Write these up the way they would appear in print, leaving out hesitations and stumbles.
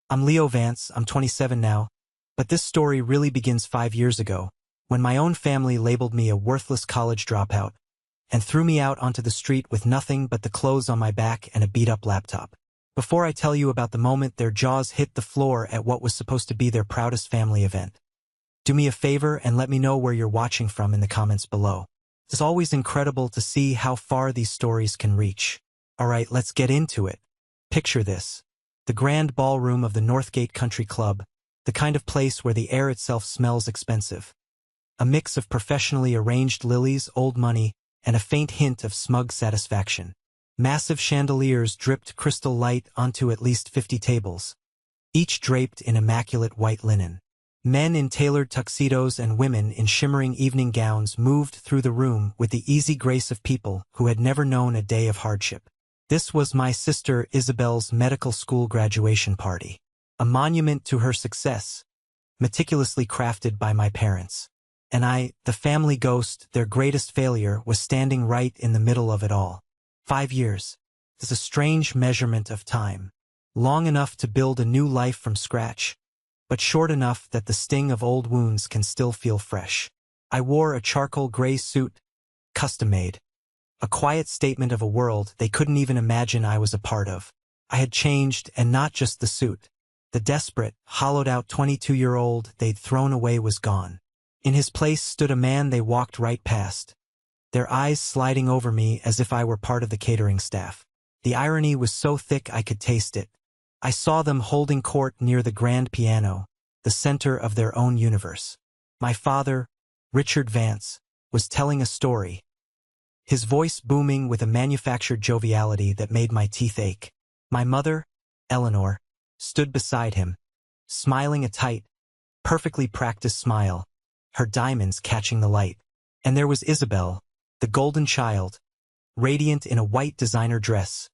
I'm Leo Vance, I'm 27 now, but this story really begins 5 years ago, when my own family labeled me a worthless college dropout and threw me out onto the street with nothing but the clothes on my back and a beat-up laptop. Before I tell you about the moment their jaws hit the floor at what was supposed to be their proudest family event, do me a favor and let me know where you're watching from in the comments below. It's always incredible to see how far these stories can reach. Alright, let's get into it. Picture this. The grand ballroom of the Northgate Country Club, the kind of place where the air itself smells expensive. A mix of professionally arranged lilies, old money, and a faint hint of smug satisfaction. Massive chandeliers dripped crystal light onto at least 50 tables, each draped in immaculate white linen. Men in tailored tuxedos and women in shimmering evening gowns moved through the room with the easy grace of people who had never known a day of hardship. This was my sister Isabel's medical school graduation party, a monument to her success, meticulously crafted by my parents. And I, the family ghost, their greatest failure, was standing right in the middle of it all. 5 years. It's a strange measurement of time. Long enough to build a new life from scratch, but short enough that the sting of old wounds can still feel fresh. I wore a charcoal gray suit, custom-made. A quiet statement of a world they couldn't even imagine I was a part of. I had changed, and not just the suit. The desperate, hollowed-out 22-year-old they'd thrown away was gone. In his place stood a man they walked right past, their eyes sliding over me as if I were part of the catering staff. The irony was so thick I could taste it. I saw them holding court near the grand piano, the center of their own universe. My father, Richard Vance, was telling a story, his voice booming with a manufactured joviality that made my teeth ache. My mother, Eleanor, stood beside him, smiling a tight, perfectly practiced smile, her diamonds catching the light. And there was Isabel, the golden child, radiant in a white designer dress,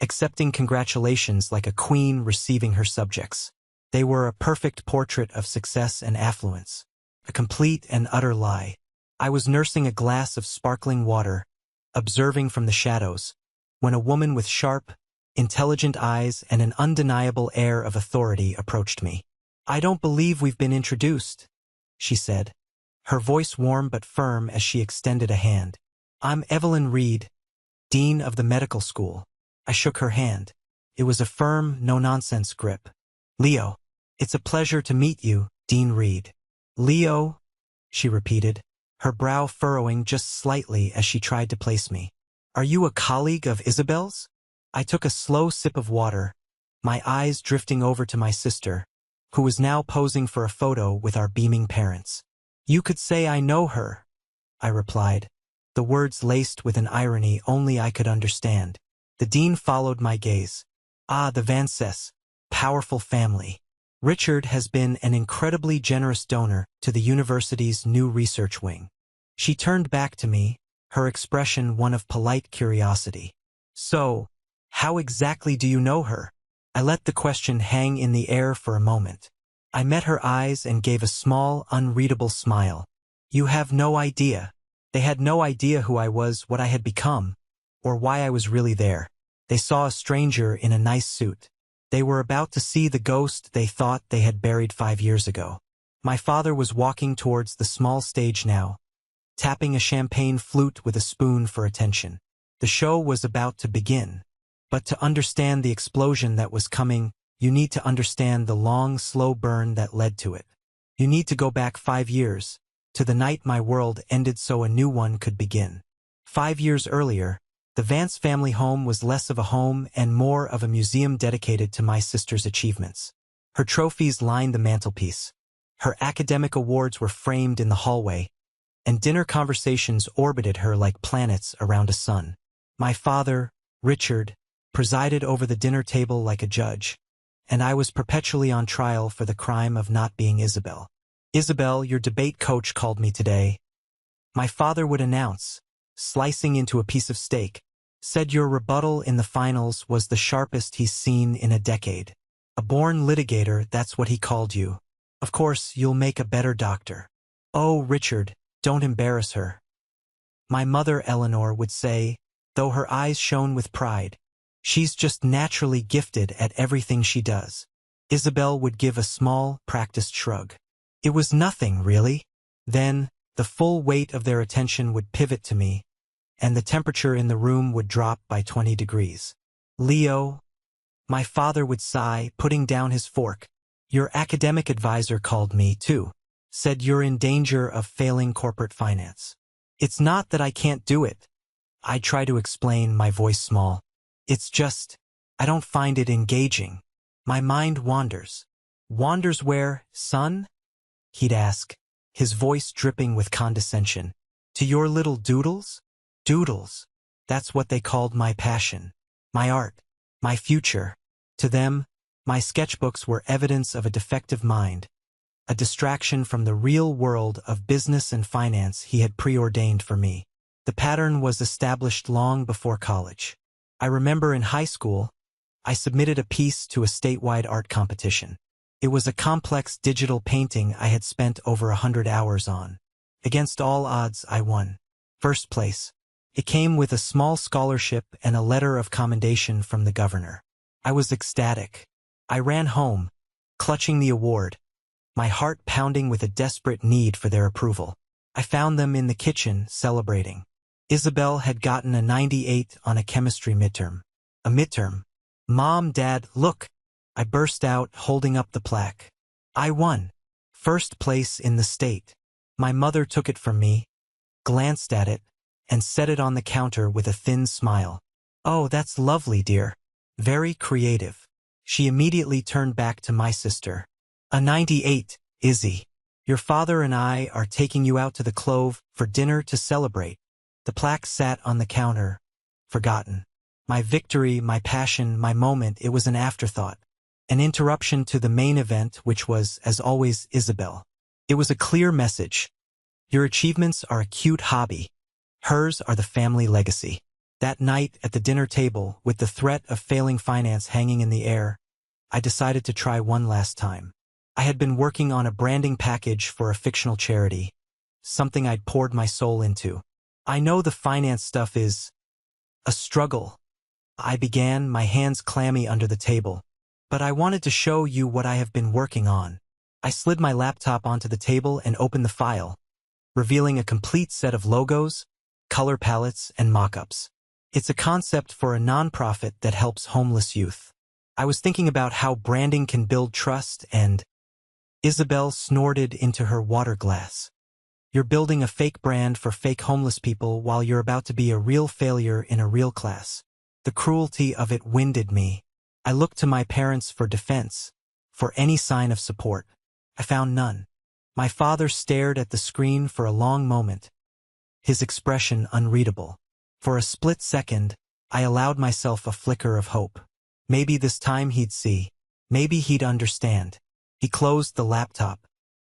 accepting congratulations like a queen receiving her subjects. They were a perfect portrait of success and affluence, a complete and utter lie. I was nursing a glass of sparkling water, observing from the shadows, when a woman with sharp, intelligent eyes and an undeniable air of authority approached me. "I don't believe we've been introduced," she said, her voice warm but firm as she extended a hand. "I'm Evelyn Reed, Dean of the medical school." I shook her hand. It was a firm, no-nonsense grip. "Leo, it's a pleasure to meet you, Dean Reed." "Leo," she repeated, her brow furrowing just slightly as she tried to place me. "Are you a colleague of Isabel's?" I took a slow sip of water, my eyes drifting over to my sister, who was now posing for a photo with our beaming parents. "You could say I know her," I replied, the words laced with an irony only I could understand. The dean followed my gaze. "Ah, the Vances, powerful family. Richard has been an incredibly generous donor to the university's new research wing." She turned back to me, her expression one of polite curiosity. "So, how exactly do you know her?" I let the question hang in the air for a moment. I met her eyes and gave a small, unreadable smile. "You have no idea." They had no idea who I was, what I had become, or why I was really there. They saw a stranger in a nice suit. They were about to see the ghost they thought they had buried 5 years ago. My father was walking towards the small stage now, tapping a champagne flute with a spoon for attention. The show was about to begin. But to understand the explosion that was coming, you need to understand the long, slow burn that led to it. You need to go back 5 years, to the night my world ended so a new one could begin. 5 years earlier, the Vance family home was less of a home and more of a museum dedicated to my sister's achievements. Her trophies lined the mantelpiece. Her academic awards were framed in the hallway, and dinner conversations orbited her like planets around a sun. My father, Richard, presided over the dinner table like a judge, and I was perpetually on trial for the crime of not being Isabel. "Isabel, your debate coach called me today," my father would announce, slicing into a piece of steak. "Said your rebuttal in the finals was the sharpest he's seen in a decade. A born litigator, that's what he called you. Of course, you'll make a better doctor." "Oh, Richard, don't embarrass her," my mother Eleanor would say, though her eyes shone with pride. "She's just naturally gifted at everything she does." Isabel would give a small, practiced shrug. It was nothing, really. Then, the full weight of their attention would pivot to me, and the temperature in the room would drop by 20 degrees. Leo, my father would sigh, putting down his fork. Your academic advisor called me, too. Said you're in danger of failing corporate finance. It's not that I can't do it. I try to explain, my voice small. It's just, I don't find it engaging. My mind wanders. Wanders where, son? He'd ask, his voice dripping with condescension. To your little doodles? Doodles. That's what they called my passion. My art. My future. To them, my sketchbooks were evidence of a defective mind, a distraction from the real world of business and finance he had preordained for me. The pattern was established long before college. I remember in high school, I submitted a piece to a statewide art competition. It was a complex digital painting I had spent over 100 hours on. Against all odds, I won. First place. It came with a small scholarship and a letter of commendation from the governor. I was ecstatic. I ran home, clutching the award, my heart pounding with a desperate need for their approval. I found them in the kitchen, celebrating. Isabel had gotten a 98 on a chemistry midterm. A midterm. Mom, Dad, look! I burst out, holding up the plaque. I won. First place in the state. My mother took it from me, glanced at it, and set it on the counter with a thin smile. Oh, that's lovely, dear. Very creative. She immediately turned back to my sister. A 98, Izzy. Your father and I are taking you out to the Clove for dinner to celebrate. The plaque sat on the counter, forgotten. My victory, my passion, my moment, it was an afterthought. An interruption to the main event, which was, as always, Isabel. It was a clear message. Your achievements are a cute hobby. Hers are the family legacy. That night at the dinner table, with the threat of failing finance hanging in the air, I decided to try one last time. I had been working on a branding package for a fictional charity, something I'd poured my soul into. I know the finance stuff is a struggle. I began, my hands clammy under the table. But I wanted to show you what I have been working on. I slid my laptop onto the table and opened the file, revealing a complete set of logos, color palettes, and mock-ups. It's a concept for a nonprofit that helps homeless youth. I was thinking about how branding can build trust and... Isabel snorted into her water glass. You're building a fake brand for fake homeless people while you're about to be a real failure in a real class. The cruelty of it winded me. I looked to my parents for defense, for any sign of support. I found none. My father stared at the screen for a long moment, his expression unreadable. For a split second, I allowed myself a flicker of hope. Maybe this time he'd see. Maybe he'd understand. He closed the laptop,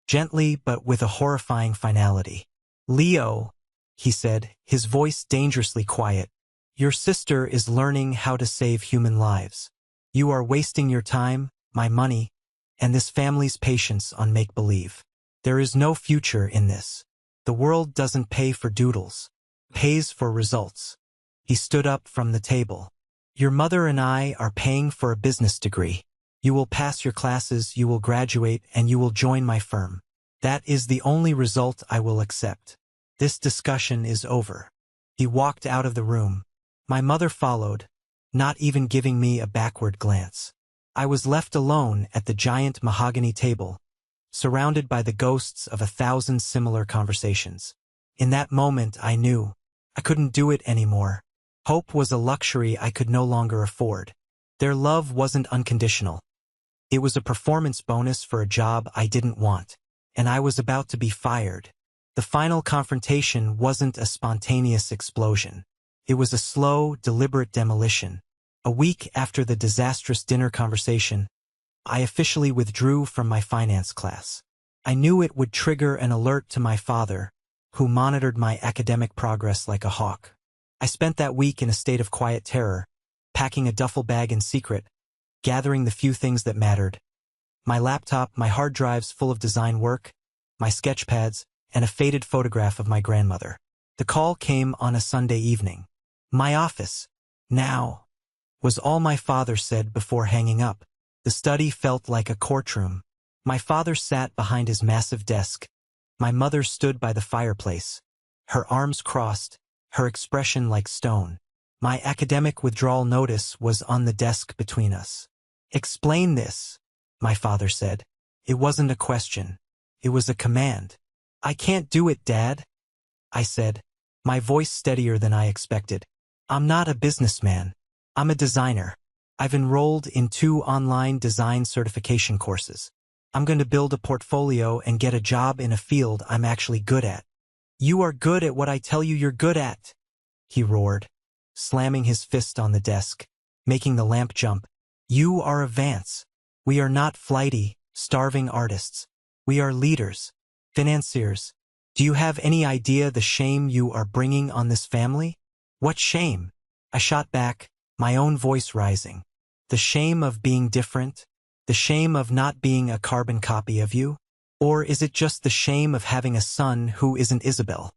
gently but with a horrifying finality. Leo, he said, his voice dangerously quiet, your sister is learning how to save human lives. You are wasting your time, my money, and this family's patience on make-believe. There is no future in this. The world doesn't pay for doodles. It pays for results. He stood up from the table. Your mother and I are paying for a business degree. You will pass your classes, you will graduate, and you will join my firm. That is the only result I will accept. This discussion is over. He walked out of the room. My mother followed, not even giving me a backward glance. I was left alone at the giant mahogany table, surrounded by the ghosts of 1,000 similar conversations. In that moment I knew I couldn't do it anymore. Hope was a luxury I could no longer afford. Their love wasn't unconditional. It was a performance bonus for a job I didn't want, and I was about to be fired. The final confrontation wasn't a spontaneous explosion. It was a slow, deliberate demolition. A week after the disastrous dinner conversation, I officially withdrew from my finance class. I knew it would trigger an alert to my father, who monitored my academic progress like a hawk. I spent that week in a state of quiet terror, packing a duffel bag in secret, gathering the few things that mattered. My laptop, my hard drives full of design work, my sketch pads, and a faded photograph of my grandmother. The call came on a Sunday evening. My office, now, was all my father said before hanging up. The study felt like a courtroom. My father sat behind his massive desk. My mother stood by the fireplace, her arms crossed, her expression like stone. My academic withdrawal notice was on the desk between us. "Explain this," my father said. It wasn't a question. It was a command. "I can't do it, Dad," I said, my voice steadier than I expected. "I'm not a businessman. I'm a designer. I've enrolled in 2 online design certification courses. I'm going to build a portfolio and get a job in a field I'm actually good at." "You are good at what I tell you you're good at," he roared, slamming his fist on the desk, making the lamp jump. "You are a Vance. We are not flighty, starving artists. We are leaders, financiers. Do you have any idea the shame you are bringing on this family?" "What shame?" I shot back, my own voice rising. "The shame of being different? The shame of not being a carbon copy of you? Or is it just the shame of having a son who isn't Isabel?"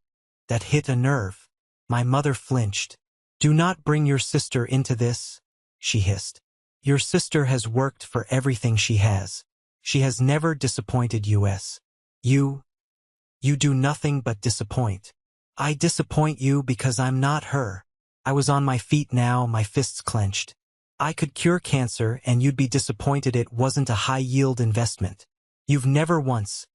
That hit a nerve. My mother flinched. "Do not bring your sister into this," she hissed. "Your sister has worked for everything she has. She has never disappointed us. You do nothing but disappoint. I disappoint you because I'm not her." I was on my feet now, my fists clenched. "I could cure cancer and you'd be disappointed it wasn't a high-yield investment. You've never once,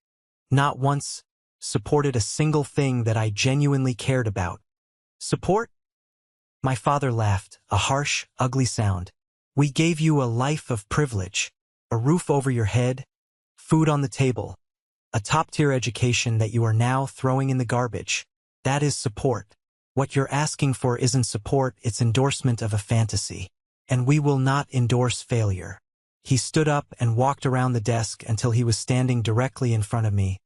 not once, supported a single thing that I genuinely cared about." "Support?" My father laughed, a harsh, ugly sound. "We gave you a life of privilege, a roof over your head, food on the table, a top-tier education that you are now throwing in the garbage. That is support. What you're asking for isn't support, it's endorsement of a fantasy. And we will not endorse failure." He stood up and walked around the desk until he was standing directly in front of me,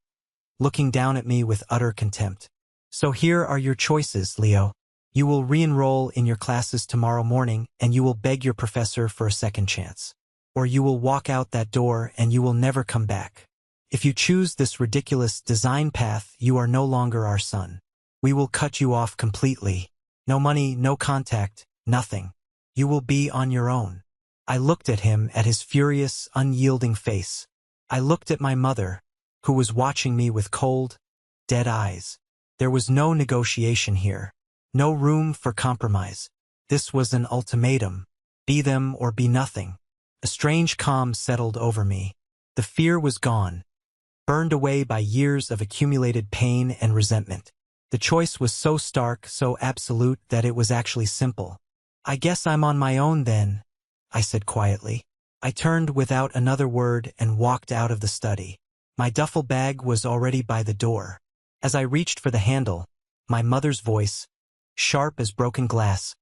looking down at me with utter contempt. "So here are your choices, Leo. You will re-enroll in your classes tomorrow morning and you will beg your professor for a second chance. Or you will walk out that door and you will never come back. If you choose this ridiculous design path, you are no longer our son. We will cut you off completely. No money, no contact, nothing. You will be on your own." I looked at him, at his furious, unyielding face. I looked at my mother, who was watching me with cold, dead eyes. There was no negotiation here. No room for compromise. This was an ultimatum. Be them or be nothing. A strange calm settled over me. The fear was gone, burned away by years of accumulated pain and resentment. The choice was so stark, so absolute, that it was actually simple. "I guess I'm on my own then," I said quietly. I turned without another word and walked out of the study. My duffel bag was already by the door. As I reached for the handle, my mother's voice, sharp as broken glass,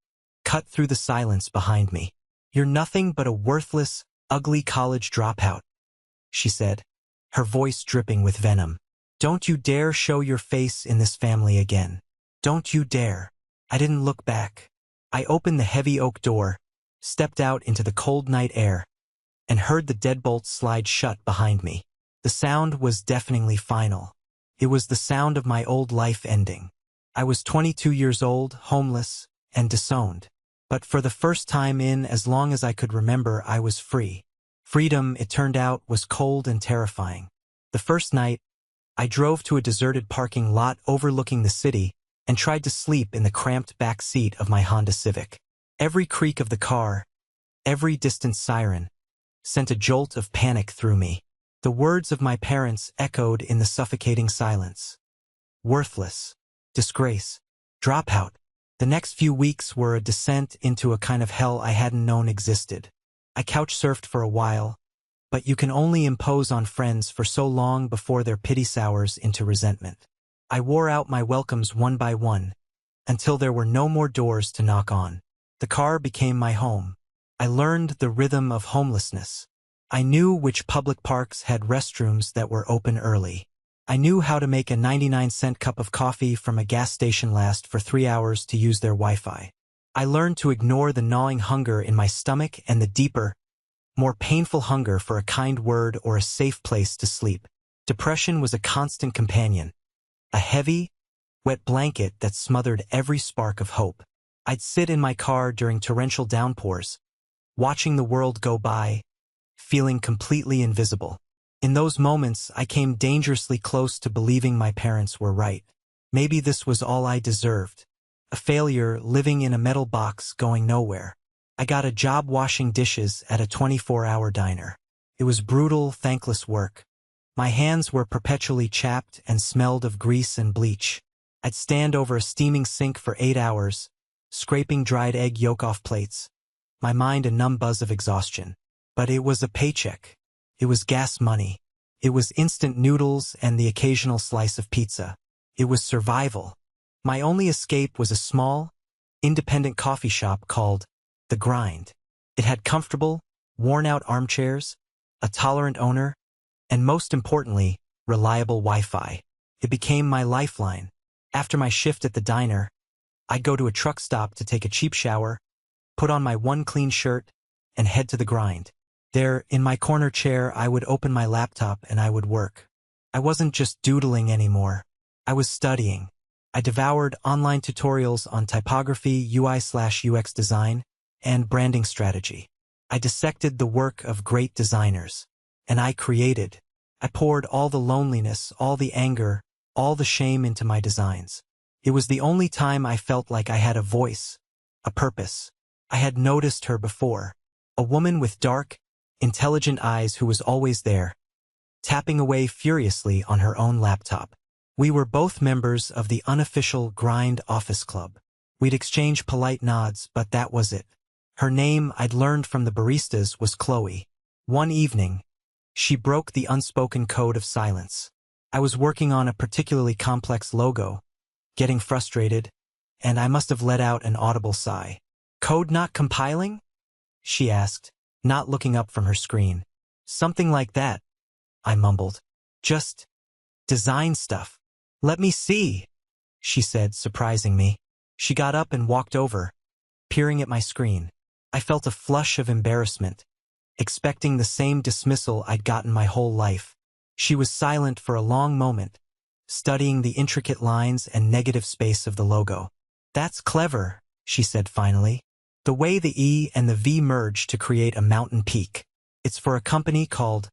cut through the silence behind me. "You're nothing but a worthless, ugly college dropout," she said, her voice dripping with venom. "Don't you dare show your face in this family again. Don't you dare." I didn't look back. I opened the heavy oak door, stepped out into the cold night air, and heard the deadbolt slide shut behind me. The sound was deafeningly final. It was the sound of my old life ending. I was 22 years old, homeless, and disowned. But for the first time in as long as I could remember, I was free. Freedom, it turned out, was cold and terrifying. The first night, I drove to a deserted parking lot overlooking the city and tried to sleep in the cramped back seat of my Honda Civic. Every creak of the car, every distant siren, sent a jolt of panic through me. The words of my parents echoed in the suffocating silence. Worthless. Disgrace. Dropout. The next few weeks were a descent into a kind of hell I hadn't known existed. I couch-surfed for a while, but you can only impose on friends for so long before their pity sours into resentment. I wore out my welcomes one by one, until there were no more doors to knock on. The car became my home. I learned the rhythm of homelessness. I knew which public parks had restrooms that were open early. I knew how to make a 99-cent cup of coffee from a gas station last for 3 hours to use their Wi-Fi. I learned to ignore the gnawing hunger in my stomach and the deeper, more painful hunger for a kind word or a safe place to sleep. Depression was a constant companion, a heavy, wet blanket that smothered every spark of hope. I'd sit in my car during torrential downpours, watching the world go by, feeling completely invisible. In those moments, I came dangerously close to believing my parents were right. Maybe this was all I deserved. A failure living in a metal box going nowhere. I got a job washing dishes at a 24-hour diner. It was brutal, thankless work. My hands were perpetually chapped and smelled of grease and bleach. I'd stand over a steaming sink for 8 hours, scraping dried egg yolk off plates. My mind a numb buzz of exhaustion. But it was a paycheck. It was gas money. It was instant noodles and the occasional slice of pizza. It was survival. My only escape was a small, independent coffee shop called The Grind. It had comfortable, worn-out armchairs, a tolerant owner, and most importantly, reliable Wi-Fi. It became my lifeline. After my shift at the diner, I'd go to a truck stop to take a cheap shower, put on my one clean shirt, and head to the grind. There, in my corner chair, I would open my laptop and I would work. I wasn't just doodling anymore. I was studying. I devoured online tutorials on typography, UI/UX design, and branding strategy. I dissected the work of great designers. And I created. I poured all the loneliness, all the anger, all the shame into my designs. It was the only time I felt like I had a voice, a purpose. I had noticed her before. A woman with dark, intelligent eyes who was always there, tapping away furiously on her own laptop. We were both members of the unofficial Grind Office Club. We'd exchange polite nods, but that was it. Her name, I'd learned from the baristas, was Chloe. One evening, she broke the unspoken code of silence. I was working on a particularly complex logo, getting frustrated, and I must have let out an audible sigh. "Code not compiling?" she asked, not looking up from her screen. "Something like that," I mumbled. "Just design stuff." "Let me see," she said, surprising me. She got up and walked over, peering at my screen. I felt a flush of embarrassment, expecting the same dismissal I'd gotten my whole life. She was silent for a long moment, studying the intricate lines and negative space of the logo. "That's clever," she said finally. "The way the E and the V merge to create a mountain peak. It's for a company called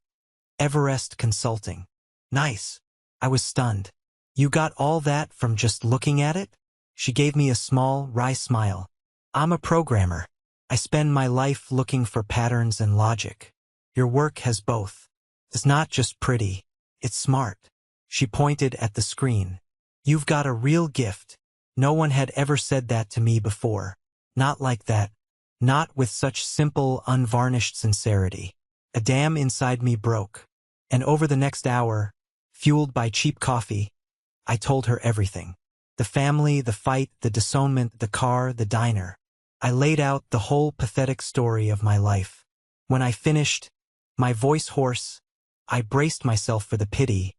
Everest Consulting." "Nice." I was stunned. "You got all that from just looking at it?" She gave me a small, wry smile. "I'm a programmer. I spend my life looking for patterns and logic. Your work has both. It's not just pretty, it's smart." She pointed at the screen. "You've got a real gift. No one had ever said that to me before. Not like that. Not with such simple, unvarnished sincerity." A dam inside me broke. And over the next hour, fueled by cheap coffee, I told her everything. The family, the fight, the disownment, the car, the diner. I laid out the whole pathetic story of my life. When I finished, my voice hoarse, I braced myself for the pity,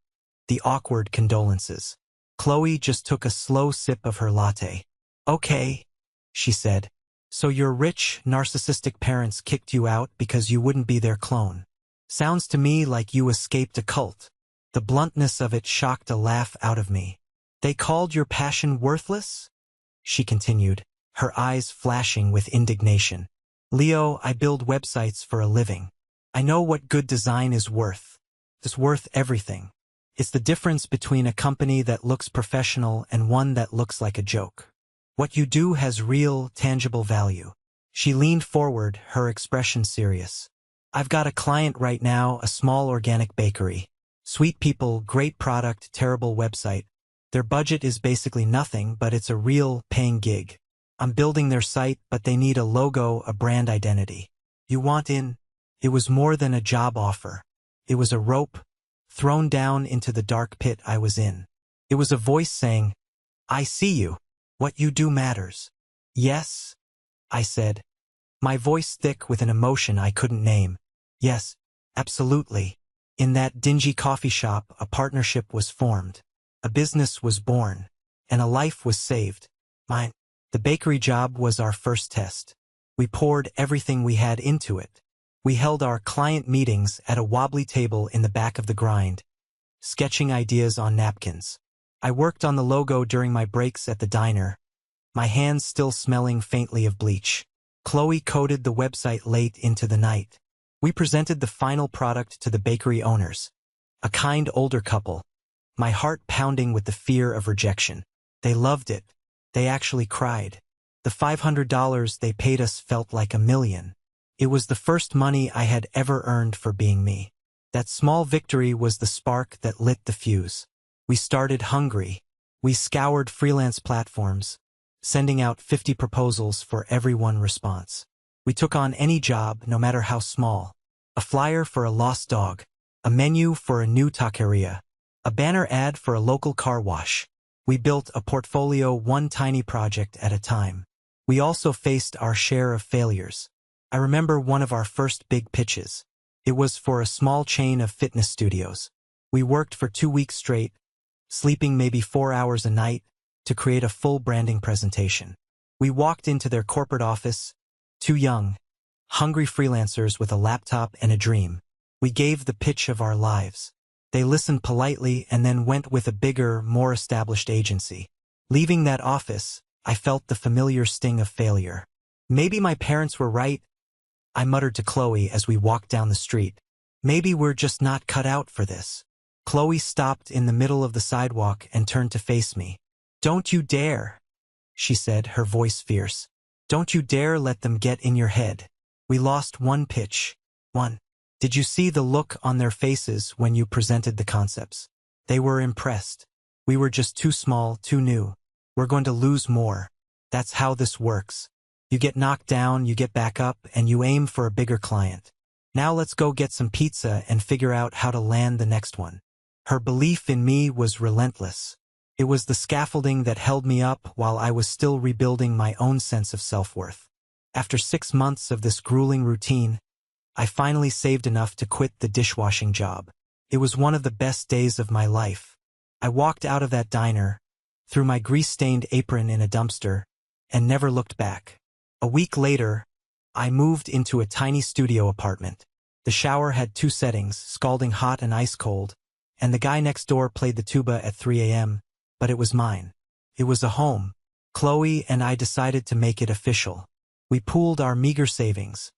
the awkward condolences. Chloe just took a slow sip of her latte. "Okay," she said. "So your rich, narcissistic parents kicked you out because you wouldn't be their clone. Sounds to me like you escaped a cult." The bluntness of it shocked a laugh out of me. "They called your passion worthless?" she continued, her eyes flashing with indignation. "Leo, I build websites for a living. I know what good design is worth. It's worth everything. It's the difference between a company that looks professional and one that looks like a joke. What you do has real, tangible value." She leaned forward, her expression serious. "I've got a client right now, a small organic bakery. Sweet people, great product, terrible website. Their budget is basically nothing, but it's a real, paying gig. I'm building their site, but they need a logo, a brand identity. You want in?" It was more than a job offer. It was a rope, thrown down into the dark pit I was in. It was a voice saying, "I see you. What you do matters." "Yes," I said, my voice thick with an emotion I couldn't name. "Yes, absolutely." In that dingy coffee shop, a partnership was formed. A business was born. And a life was saved. Mine. The bakery job was our first test. We poured everything we had into it. We held our client meetings at a wobbly table in the back of the grind, sketching ideas on napkins. I worked on the logo during my breaks at the diner, my hands still smelling faintly of bleach. Chloe coded the website late into the night. We presented the final product to the bakery owners, a kind older couple, my heart pounding with the fear of rejection. They loved it. They actually cried. The $500 they paid us felt like $1 million. It was the first money I had ever earned for being me. That small victory was the spark that lit the fuse. We started hungry. We scoured freelance platforms, sending out 50 proposals for every one response. We took on any job, no matter how small. A flyer for a lost dog, a menu for a new taqueria, a banner ad for a local car wash. We built a portfolio one tiny project at a time. We also faced our share of failures. I remember one of our first big pitches. It was for a small chain of fitness studios. We worked for 2 weeks straight, sleeping maybe 4 hours a night, to create a full branding presentation. We walked into their corporate office, 2 young, hungry freelancers with a laptop and a dream. We gave the pitch of our lives. They listened politely and then went with a bigger, more established agency. Leaving that office, I felt the familiar sting of failure. Maybe my parents were right, I muttered to Chloe as we walked down the street. Maybe we're just not cut out for this. Chloe stopped in the middle of the sidewalk and turned to face me. "Don't you dare," she said, her voice fierce. "Don't you dare let them get in your head. We lost one pitch. One. Did you see the look on their faces when you presented the concepts? They were impressed. We were just too small, too new. We're going to lose more. That's how this works. You get knocked down, you get back up, and you aim for a bigger client. Now let's go get some pizza and figure out how to land the next one." Her belief in me was relentless. It was the scaffolding that held me up while I was still rebuilding my own sense of self-worth. After 6 months of this grueling routine, I finally saved enough to quit the dishwashing job. It was one of the best days of my life. I walked out of that diner, threw my grease-stained apron in a dumpster, and never looked back. A week later, I moved into a tiny studio apartment. The shower had 2 settings, scalding hot and ice cold, and the guy next door played the tuba at 3 a.m., but it was mine. It was a home. Chloe and I decided to make it official. We pooled our meager savings,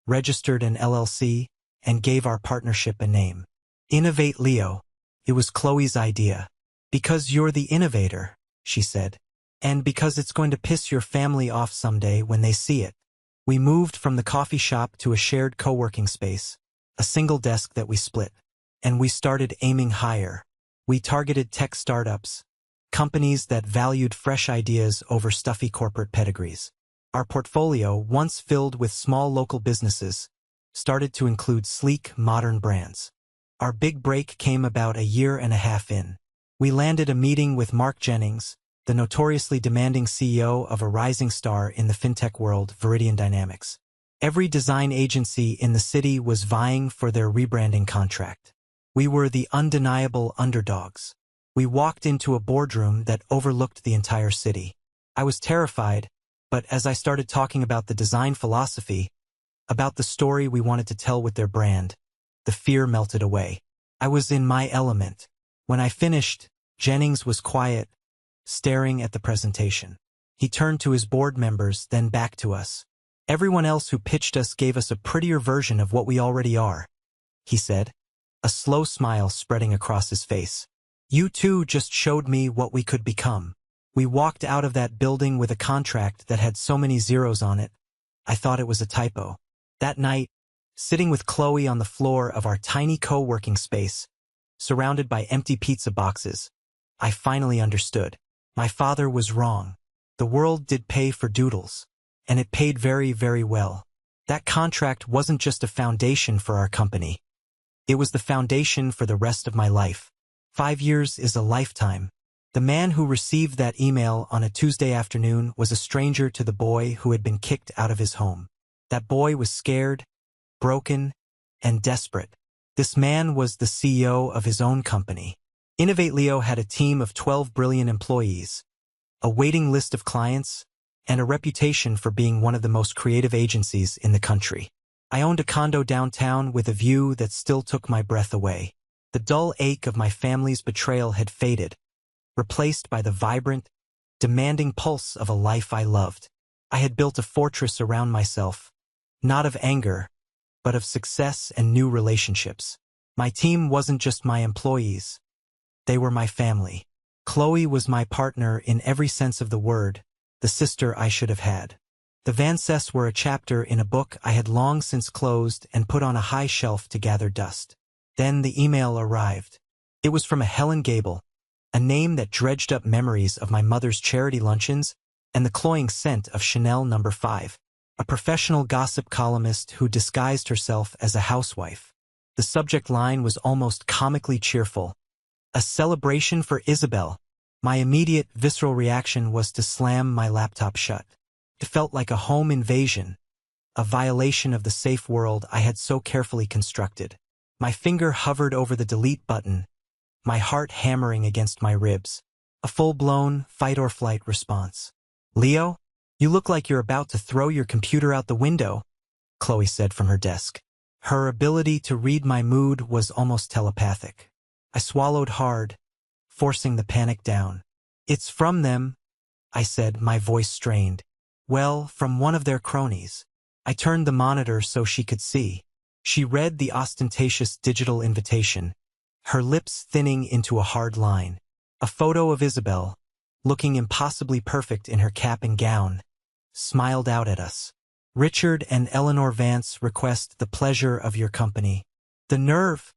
registered an LLC, and gave our partnership a name. Innovate Leo. It was Chloe's idea. "Because you're the innovator," she said. "And because it's going to piss your family off someday when they see it." We moved from the coffee shop to a shared co-working space, a single desk that we split. And we started aiming higher. We targeted tech startups, companies that valued fresh ideas over stuffy corporate pedigrees. Our portfolio, once filled with small local businesses, started to include sleek, modern brands. Our big break came about a year and a half in. We landed a meeting with Mark Jennings, the notoriously demanding CEO of a rising star in the fintech world, Viridian Dynamics. Every design agency in the city was vying for their rebranding contract. We were the undeniable underdogs. We walked into a boardroom that overlooked the entire city. I was terrified, but as I started talking about the design philosophy, about the story we wanted to tell with their brand, the fear melted away. I was in my element. When I finished, Jennings was quiet, staring at the presentation. He turned to his board members, then back to us. "Everyone else who pitched us gave us a prettier version of what we already are," he said, a slow smile spreading across his face. "You two just showed me what we could become." We walked out of that building with a contract that had so many zeros on it, I thought it was a typo. That night, sitting with Chloe on the floor of our tiny co-working space, surrounded by empty pizza boxes, I finally understood. My father was wrong. The world did pay for doodles, and it paid very, very well. That contract wasn't just a foundation for our company. It was the foundation for the rest of my life. 5 years is a lifetime. The man who received that email on a Tuesday afternoon was a stranger to the boy who had been kicked out of his home. That boy was scared, broken, and desperate. This man was the CEO of his own company. Innovate Leo had a team of 12 brilliant employees, a waiting list of clients, and a reputation for being one of the most creative agencies in the country. I owned a condo downtown with a view that still took my breath away. The dull ache of my family's betrayal had faded, replaced by the vibrant, demanding pulse of a life I loved. I had built a fortress around myself, not of anger, but of success and new relationships. My team wasn't just my employees. They were my family. Chloe was my partner in every sense of the word, the sister I should have had. The Vances were a chapter in a book I had long since closed and put on a high shelf to gather dust. Then the email arrived. It was from a Helen Gable, a name that dredged up memories of my mother's charity luncheons and the cloying scent of Chanel No. 5, a professional gossip columnist who disguised herself as a housewife. The subject line was almost comically cheerful. A celebration for Isabel. My immediate, visceral reaction was to slam my laptop shut. It felt like a home invasion, a violation of the safe world I had so carefully constructed. My finger hovered over the delete button, my heart hammering against my ribs. A full-blown fight-or-flight response. "Leo, you look like you're about to throw your computer out the window," Chloe said from her desk. Her ability to read my mood was almost telepathic. I swallowed hard, forcing the panic down. "It's from them," I said, my voice strained. "Well, from one of their cronies." I turned the monitor so she could see. She read the ostentatious digital invitation, her lips thinning into a hard line. A photo of Isabel, looking impossibly perfect in her cap and gown, smiled out at us. "Richard and Eleanor Vance request the pleasure of your company." "The nerve,"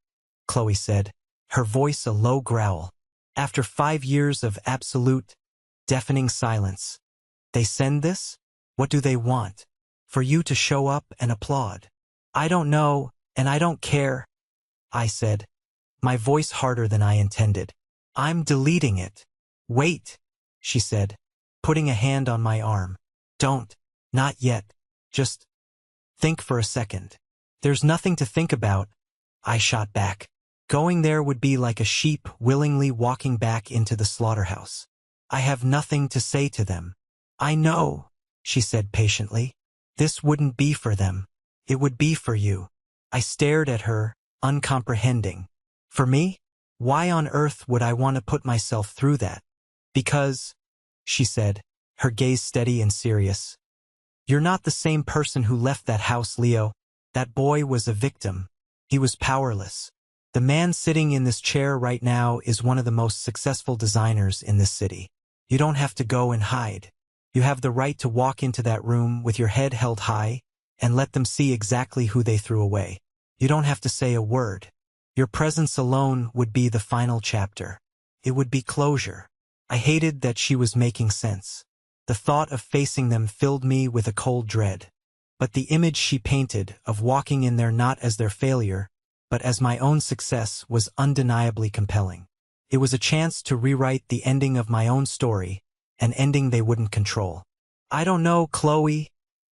Chloe said, her voice a low growl. "After 5 years of absolute, deafening silence. They send this? What do they want? For you to show up and applaud?" "I don't know, and I don't care," I said, my voice harder than I intended. "I'm deleting it." "Wait," she said, putting a hand on my arm. "Don't. Not yet. Just think for a second." "There's nothing to think about," I shot back. "Going there would be like a sheep willingly walking back into the slaughterhouse. I have nothing to say to them." "I know," she said patiently. "This wouldn't be for them. It would be for you." I stared at her, uncomprehending. "For me? Why on earth would I want to put myself through that?" "Because," she said, her gaze steady and serious, "you're not the same person who left that house, Leo. That boy was a victim. He was powerless. The man sitting in this chair right now is one of the most successful designers in this city. You don't have to go and hide. You have the right to walk into that room with your head held high and let them see exactly who they threw away. You don't have to say a word. Your presence alone would be the final chapter. It would be closure." I hated that she was making sense. The thought of facing them filled me with a cold dread. But the image she painted of walking in there not as their failure, but as my own success was undeniably compelling. It was a chance to rewrite the ending of my own story, an ending they wouldn't control. "I don't know, Chloe,"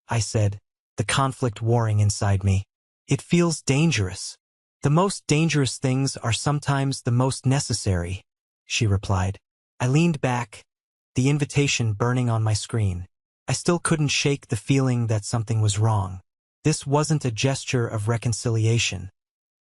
I said, the conflict warring inside me. "It feels dangerous." "The most dangerous things are sometimes the most necessary," she replied. I leaned back, the invitation burning on my screen. I still couldn't shake the feeling that something was wrong. This wasn't a gesture of reconciliation,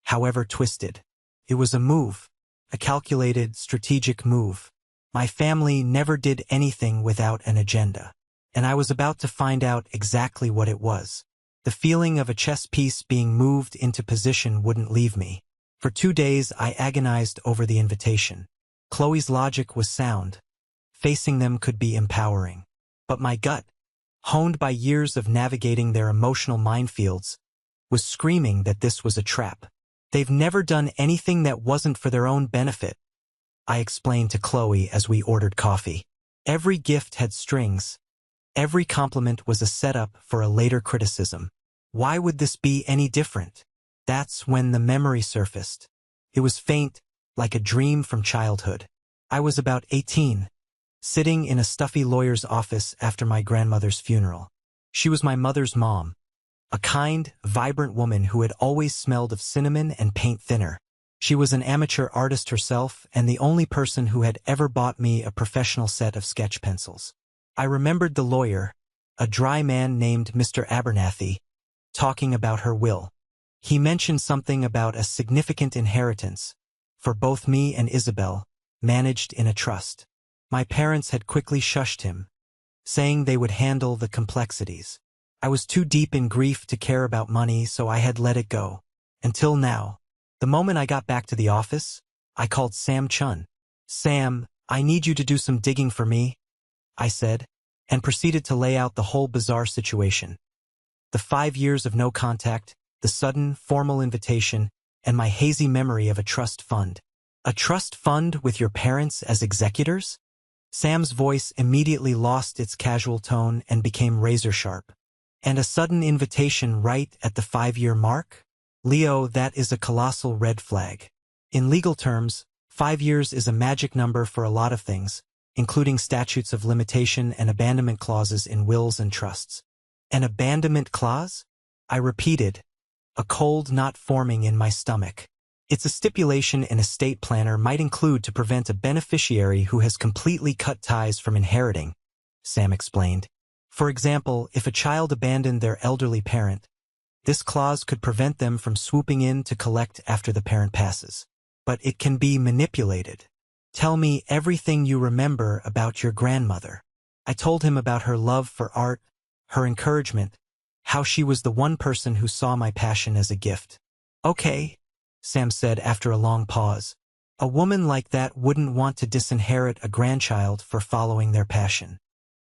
however twisted. It was a move, a calculated, strategic move. My family never did anything without an agenda, and I was about to find out exactly what it was. The feeling of a chess piece being moved into position wouldn't leave me. For 2 days I agonized over the invitation. Chloe's logic was sound. Facing them could be empowering. But my gut, honed by years of navigating their emotional minefields, was screaming that this was a trap. "They've never done anything that wasn't for their own benefit," I explained to Chloe as we ordered coffee. "Every gift had strings. Every compliment was a setup for a later criticism. Why would this be any different?" That's when the memory surfaced. It was faint, like a dream from childhood. I was about 18, sitting in a stuffy lawyer's office after my grandmother's funeral. She was my mother's mom, a kind, vibrant woman who had always smelled of cinnamon and paint thinner. She was an amateur artist herself and the only person who had ever bought me a professional set of sketch pencils. I remembered the lawyer, a dry man named Mr. Abernathy, talking about her will. He mentioned something about a significant inheritance, for both me and Isabel, managed in a trust. My parents had quickly shushed him, saying they would handle the complexities. I was too deep in grief to care about money, so I had let it go. Until now. The moment I got back to the office, I called Sam Chun. "Sam, I need you to do some digging for me," I said, and proceeded to lay out the whole bizarre situation. The 5 years of no contact, the sudden, formal invitation, and my hazy memory of a trust fund. A trust fund with your parents as executors? Sam's voice immediately lost its casual tone and became razor-sharp. And a sudden invitation right at the 5-year mark? Leo, that is a colossal red flag. In legal terms, 5 years is a magic number for a lot of things, including statutes of limitation and abandonment clauses in wills and trusts. An abandonment clause? I repeated, a cold knot forming in my stomach. It's a stipulation an estate planner might include to prevent a beneficiary who has completely cut ties from inheriting, Sam explained. For example, if a child abandoned their elderly parent, this clause could prevent them from swooping in to collect after the parent passes. But it can be manipulated. "Tell me everything you remember about your grandmother." I told him about her love for art, her encouragement, how she was the one person who saw my passion as a gift. "Okay," Sam said after a long pause. "A woman like that wouldn't want to disinherit a grandchild for following their passion.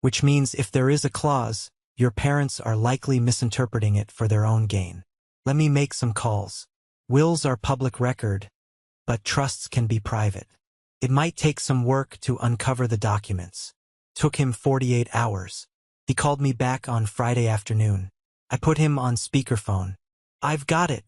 Which means if there is a clause, your parents are likely misinterpreting it for their own gain. Let me make some calls. Wills are public record, but trusts can be private. It might take some work to uncover the documents." Took him 48 hours. He called me back on Friday afternoon. I put him on speakerphone. "I've got it,"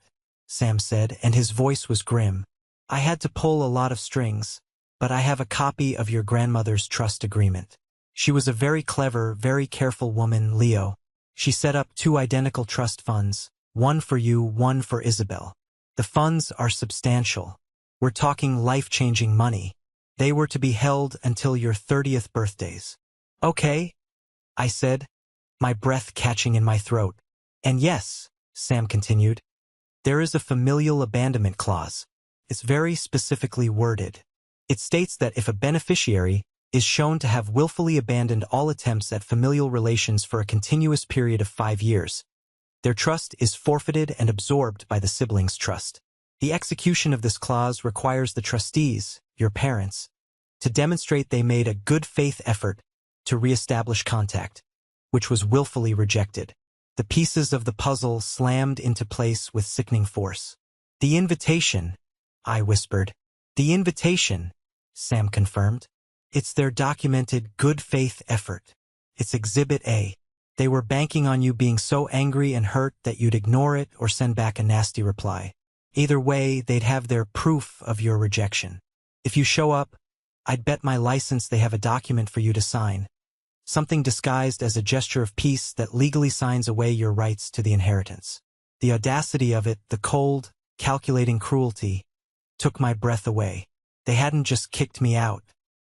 Sam said, and his voice was grim. "I had to pull a lot of strings, but I have a copy of your grandmother's trust agreement. She was a very clever, very careful woman, Leo. She set up 2 identical trust funds, one for you, one for Isabel. The funds are substantial. We're talking life-changing money. They were to be held until your 30th birthdays." "Okay," I said, my breath catching in my throat. "And yes," Sam continued, "there is a familial abandonment clause. It's very specifically worded. It states that if a beneficiary is shown to have willfully abandoned all attempts at familial relations for a continuous period of 5 years, their trust is forfeited and absorbed by the siblings' trust. The execution of this clause requires the trustees, your parents, to demonstrate they made a good faith effort to reestablish contact, which was willfully rejected. The pieces of the puzzle slammed into place with sickening force. "The invitation," I whispered. "The invitation," Sam confirmed. "It's their documented good faith effort. It's Exhibit A. They were banking on you being so angry and hurt that you'd ignore it or send back a nasty reply. Either way, they'd have their proof of your rejection. If you show up, I'd bet my license they have a document for you to sign. Something disguised as a gesture of peace that legally signs away your rights to the inheritance." The audacity of it, the cold, calculating cruelty, took my breath away. They hadn't just kicked me out.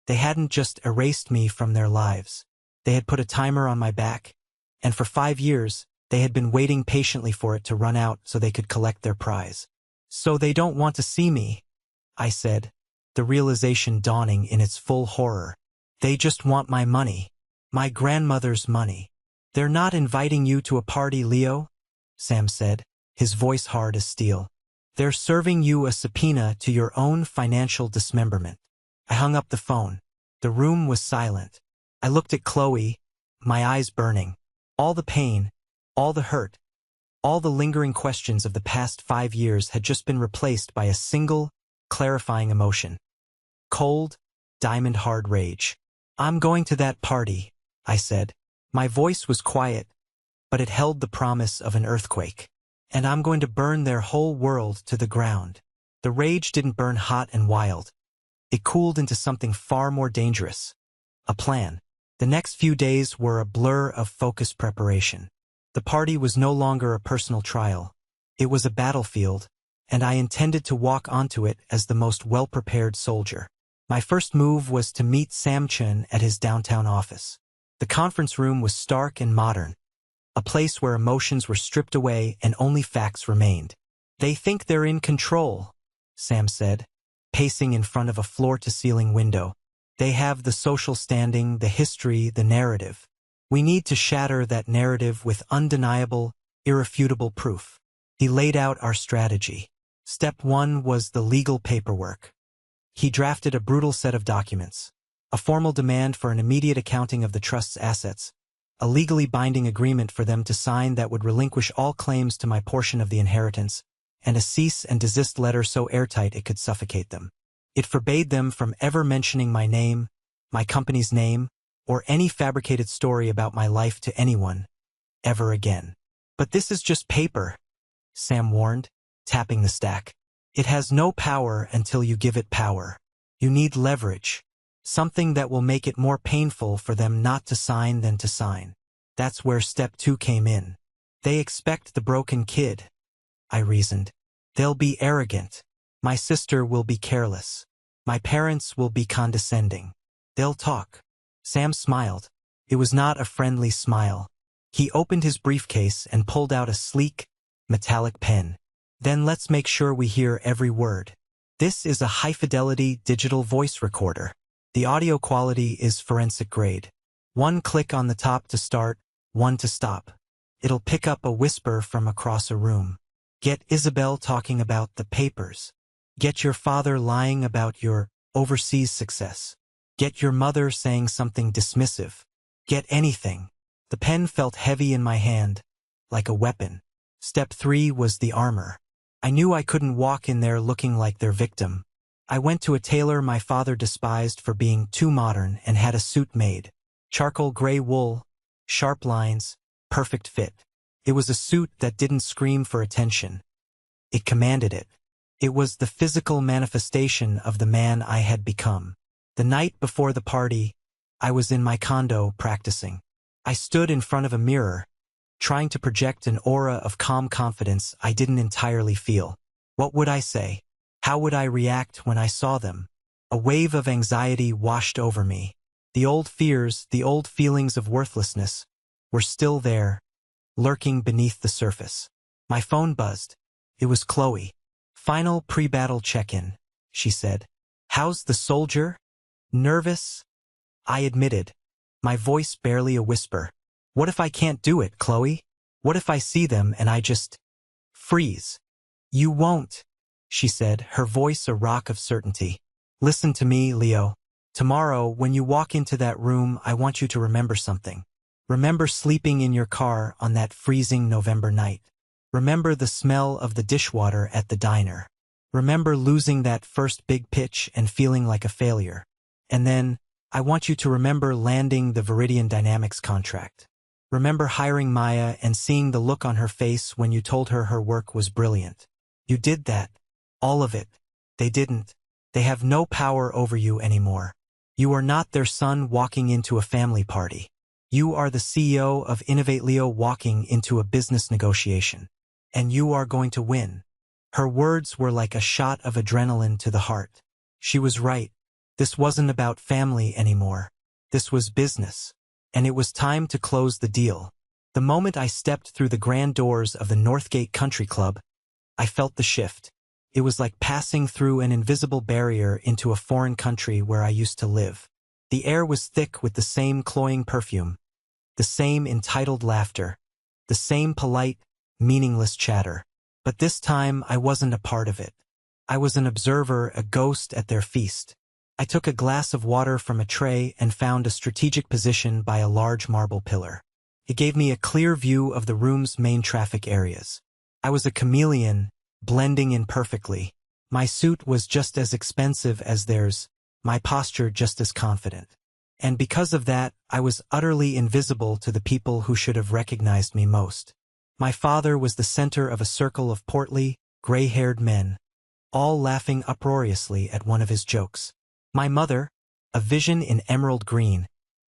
They hadn't just erased me from their lives. They had put a timer on my back, and for 5 years, they had been waiting patiently for it to run out so they could collect their prize. "So they don't want to see me," I said, the realization dawning in its full horror. "They just want my money. My grandmother's money." "They're not inviting you to a party, Leo," Sam said, his voice hard as steel. "They're serving you a subpoena to your own financial dismemberment." I hung up the phone. The room was silent. I looked at Chloe, my eyes burning. All the pain, all the hurt, all the lingering questions of the past 5 years had just been replaced by a single, clarifying emotion. Cold, diamond-hard rage. "I'm going to that party," I said. My voice was quiet, but it held the promise of an earthquake. "And I'm going to burn their whole world to the ground." The rage didn't burn hot and wild. It cooled into something far more dangerous. A plan. The next few days were a blur of focused preparation. The party was no longer a personal trial. It was a battlefield, and I intended to walk onto it as the most well-prepared soldier. My first move was to meet Sam Chun at his downtown office. The conference room was stark and modern, a place where emotions were stripped away and only facts remained. "They think they're in control," Sam said, pacing in front of a floor-to-ceiling window. "They have the social standing, the history, the narrative. We need to shatter that narrative with undeniable, irrefutable proof. He laid out our strategy. Step 1 was the legal paperwork. He drafted a brutal set of documents. A formal demand for an immediate accounting of the trust's assets. A legally binding agreement for them to sign that would relinquish all claims to my portion of the inheritance, and a cease and desist letter so airtight it could suffocate them. It forbade them from ever mentioning my name, my company's name, or any fabricated story about my life to anyone, ever again. But this is just paper, Sam warned, tapping the stack. It has no power until you give it power. You need leverage. Something that will make it more painful for them not to sign than to sign. That's where step 2 came in. They expect the broken kid, I reasoned. They'll be arrogant. My sister will be careless. My parents will be condescending. They'll talk. Sam smiled. It was not a friendly smile. He opened his briefcase and pulled out a sleek, metallic pen. Then let's make sure we hear every word. This is a high-fidelity digital voice recorder. The audio quality is forensic grade. 1 click on the top to start, 1 to stop. It'll pick up a whisper from across a room. Get Isabel talking about the papers. Get your father lying about your overseas success. Get your mother saying something dismissive. Get anything. The pen felt heavy in my hand, like a weapon. Step 3 was the armor. I knew I couldn't walk in there looking like their victim. I went to a tailor my father despised for being too modern and had a suit made. Charcoal gray wool, sharp lines, perfect fit. It was a suit that didn't scream for attention. It commanded it. It was the physical manifestation of the man I had become. The night before the party, I was in my condo practicing. I stood in front of a mirror, trying to project an aura of calm confidence I didn't entirely feel. What would I say? How would I react when I saw them? A wave of anxiety washed over me. The old fears, the old feelings of worthlessness, were still there, lurking beneath the surface. My phone buzzed. It was Chloe. Final pre-battle check-in, she said. How's the soldier? Nervous? I admitted, my voice barely a whisper. What if I can't do it, Chloe? What if I see them and I just freeze? You won't, she said, her voice a rock of certainty. Listen to me, Leo. Tomorrow, when you walk into that room, I want you to remember something. Remember sleeping in your car on that freezing November night. Remember the smell of the dishwater at the diner. Remember losing that first big pitch and feeling like a failure. And then, I want you to remember landing the Viridian Dynamics contract. Remember hiring Maya and seeing the look on her face when you told her her work was brilliant. You did that. All of it. They didn't. They have no power over you anymore. You are not their son walking into a family party. You are the CEO of Innovate Leo walking into a business negotiation. And you are going to win. Her words were like a shot of adrenaline to the heart. She was right. This wasn't about family anymore. This was business. And it was time to close the deal. The moment I stepped through the grand doors of the Northgate Country Club, I felt the shift. It was like passing through an invisible barrier into a foreign country where I used to live. The air was thick with the same cloying perfume, the same entitled laughter, the same polite, meaningless chatter. But this time I wasn't a part of it. I was an observer, a ghost at their feast. I took a glass of water from a tray and found a strategic position by a large marble pillar. It gave me a clear view of the room's main traffic areas. I was a chameleon, blending in perfectly. My suit was just as expensive as theirs, my posture just as confident. And because of that, I was utterly invisible to the people who should have recognized me most. My father was the center of a circle of portly, gray-haired men, all laughing uproariously at one of his jokes. My mother, a vision in emerald green,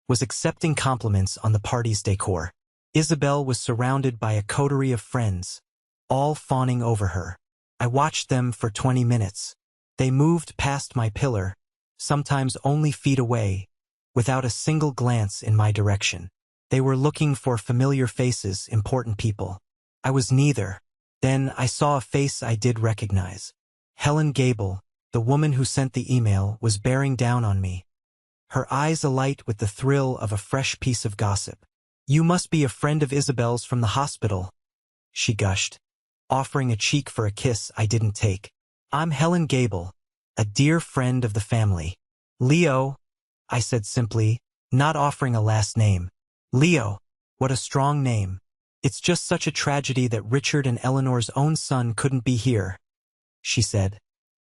was accepting compliments on the party's decor. Isabel was surrounded by a coterie of friends, all fawning over her. I watched them for 20 minutes. They moved past my pillar, sometimes only feet away, without a single glance in my direction. They were looking for familiar faces, important people. I was neither. Then I saw a face I did recognize. Helen Gable, the woman who sent the email, was bearing down on me, her eyes alight with the thrill of a fresh piece of gossip. You must be a friend of Isabel's from the hospital, she gushed, offering a cheek for a kiss I didn't take. I'm Helen Gable, a dear friend of the family. Leo, I said simply, not offering a last name. Leo, what a strong name. It's just such a tragedy that Richard and Eleanor's own son couldn't be here, she said,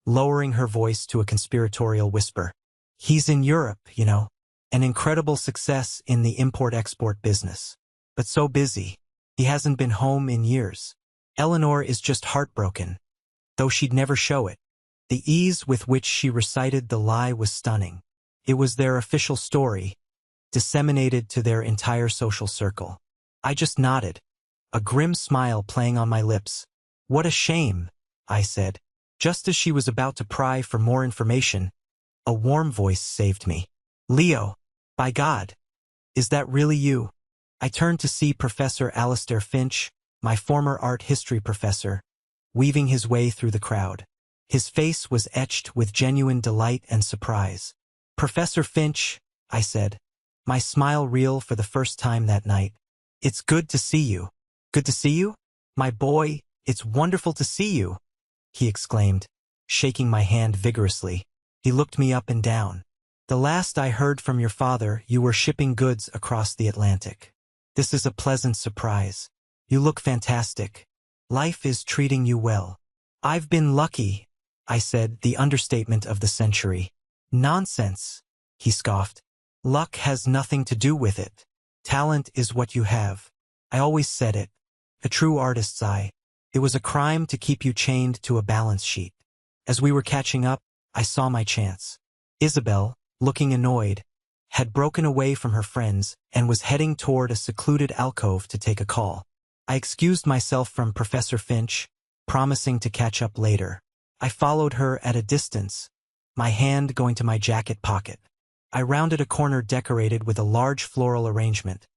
lowering her voice to a conspiratorial whisper. He's in Europe, you know, an incredible success in the import-export business. But so busy. He hasn't been home in years. Eleanor is just heartbroken, though she'd never show it. The ease with which she recited the lie was stunning. It was their official story, disseminated to their entire social circle. I just nodded, a grim smile playing on my lips. What a shame, I said. Just as she was about to pry for more information, a warm voice saved me. Leo, by God, is that really you? I turned to see Professor Alistair Finch, my former art history professor, weaving his way through the crowd. His face was etched with genuine delight and surprise. Professor Finch, I said, my smile real for the first time that night. It's good to see you. Good to see you? My boy, it's wonderful to see you, he exclaimed, shaking my hand vigorously. He looked me up and down. The last I heard from your father, you were shipping goods across the Atlantic. This is a pleasant surprise. You look fantastic. Life is treating you well. I've been lucky, I said, the understatement of the century. Nonsense, he scoffed. Luck has nothing to do with it. Talent is what you have. I always said it. A true artist's eye. It was a crime to keep you chained to a balance sheet. As we were catching up, I saw my chance. Isabel, looking annoyed, had broken away from her friends and was heading toward a secluded alcove to take a call. I excused myself from Professor Finch, promising to catch up later. I followed her at a distance, my hand going to my jacket pocket. I rounded a corner decorated with a large floral arrangement,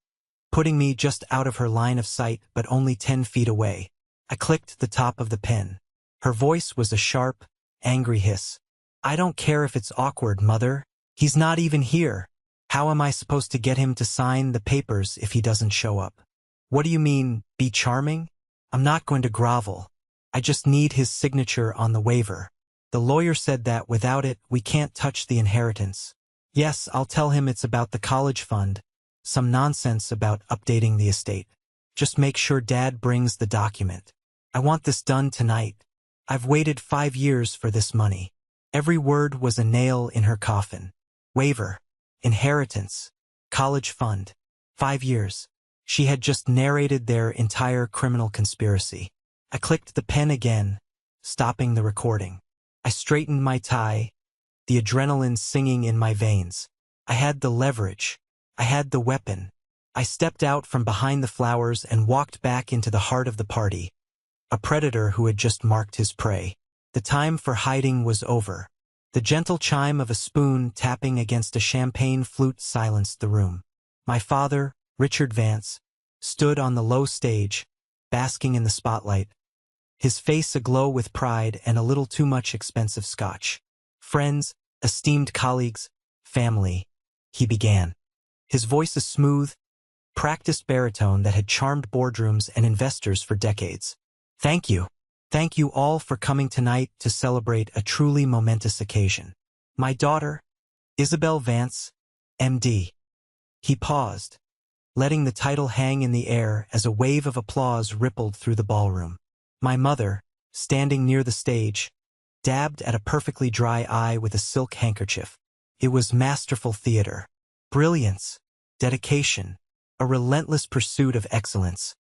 putting me just out of her line of sight but only 10 feet away. I clicked the top of the pen. Her voice was a sharp, angry hiss. I don't care if it's awkward, Mother. He's not even here. How am I supposed to get him to sign the papers if he doesn't show up? What do you mean, be charming? I'm not going to grovel. I just need his signature on the waiver. The lawyer said that without it, we can't touch the inheritance. Yes, I'll tell him it's about the college fund, some nonsense about updating the estate. Just make sure Dad brings the document. I want this done tonight. I've waited 5 years for this money. Every word was a nail in her coffin. Waiver, inheritance, college fund. 5 years. She had just narrated their entire criminal conspiracy. I clicked the pen again, stopping the recording. I straightened my tie, the adrenaline singing in my veins. I had the leverage. I had the weapon. I stepped out from behind the flowers and walked back into the heart of the party, a predator who had just marked his prey. The time for hiding was over. The gentle chime of a spoon tapping against a champagne flute silenced the room. My father, Richard Vance, stood on the low stage, basking in the spotlight, his face aglow with pride and a little too much expensive scotch. Friends, esteemed colleagues, family, he began. His voice a smooth, practiced baritone that had charmed boardrooms and investors for decades. Thank you. Thank you all for coming tonight to celebrate a truly momentous occasion. My daughter, Isabel Vance, M.D. He paused, letting the title hang in the air as a wave of applause rippled through the ballroom. My mother, standing near the stage, dabbed at a perfectly dry eye with a silk handkerchief. It was masterful theater. Brilliance, dedication, a relentless pursuit of excellence.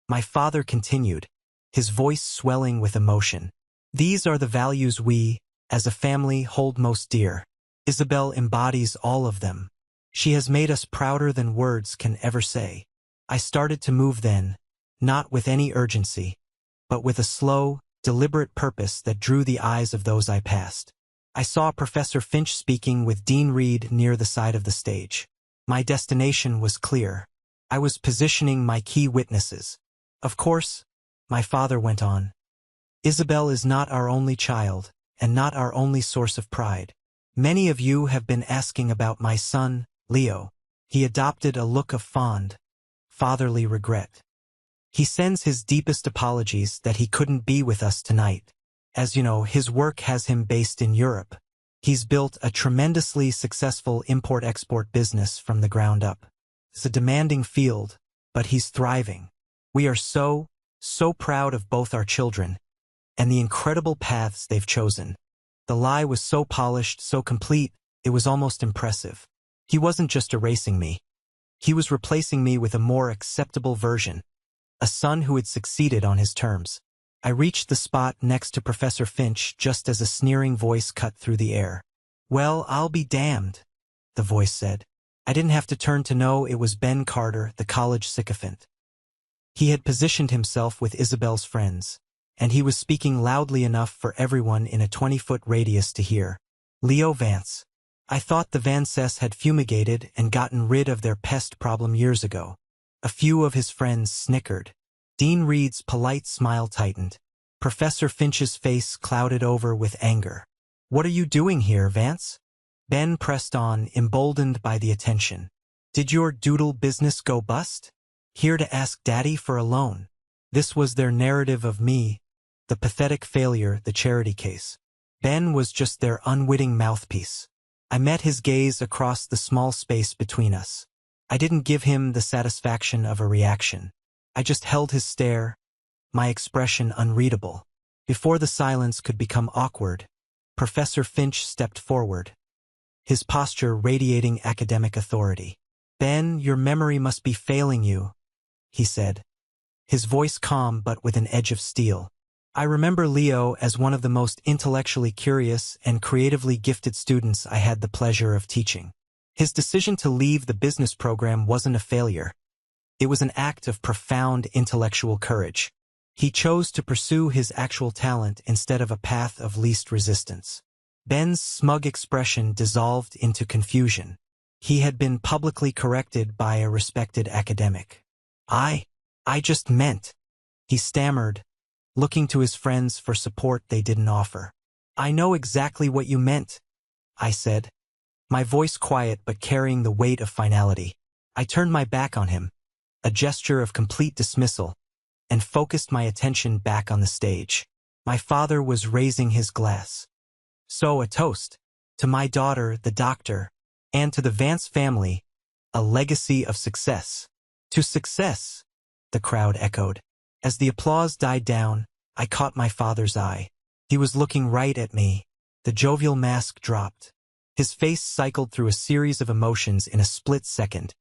My father continued, his voice swelling with emotion. These are the values we, as a family, hold most dear. Isabel embodies all of them. She has made us prouder than words can ever say. I started to move then, not with any urgency, but with a slow, deliberate purpose that drew the eyes of those I passed. I saw Professor Finch speaking with Dean Reed near the side of the stage. My destination was clear. I was positioning my key witnesses. Of course, my father went on. Isabel is not our only child, and not our only source of pride. Many of you have been asking about my son, Leo. He adopted a look of fond, fatherly regret. He sends his deepest apologies that he couldn't be with us tonight. As you know, his work has him based in Europe. He's built a tremendously successful import-export business from the ground up. It's a demanding field, but he's thriving. We are so proud of both our children and the incredible paths they've chosen. The lie was so polished, so complete, it was almost impressive. He wasn't just erasing me. He was replacing me with a more acceptable version, a son who had succeeded on his terms. I reached the spot next to Professor Finch just as a sneering voice cut through the air. "Well, I'll be damned," the voice said. I didn't have to turn to know it was Ben Carter, the college sycophant. He had positioned himself with Isabel's friends, and he was speaking loudly enough for everyone in a 20-foot radius to hear. "Leo Vance. I thought the Vances had fumigated and gotten rid of their pest problem years ago." A few of his friends snickered. Dean Reed's polite smile tightened. Professor Finch's face clouded over with anger. "What are you doing here, Vance?" Ben pressed on, emboldened by the attention. "Did your doodle business go bust? Here to ask Daddy for a loan." This was their narrative of me, the pathetic failure, the charity case. Ben was just their unwitting mouthpiece. I met his gaze across the small space between us. I didn't give him the satisfaction of a reaction. I just held his stare, my expression unreadable. Before the silence could become awkward, Professor Finch stepped forward, his posture radiating academic authority. "Ben, your memory must be failing you," he said, his voice calm but with an edge of steel. "I remember Leo as one of the most intellectually curious and creatively gifted students I had the pleasure of teaching. His decision to leave the business program wasn't a failure. It was an act of profound intellectual courage. He chose to pursue his actual talent instead of a path of least resistance." Ben's smug expression dissolved into confusion. He had been publicly corrected by a respected academic. I just meant," he stammered, looking to his friends for support they didn't offer. "I know exactly what you meant," I said, my voice quiet but carrying the weight of finality. I turned my back on him, a gesture of complete dismissal, and focused my attention back on the stage. My father was raising his glass. "So, a toast to my daughter, the doctor, and to the Vance family, a legacy of success." "To success," the crowd echoed. As the applause died down, I caught my father's eye. He was looking right at me. The jovial mask dropped. His face cycled through a series of emotions in a split second.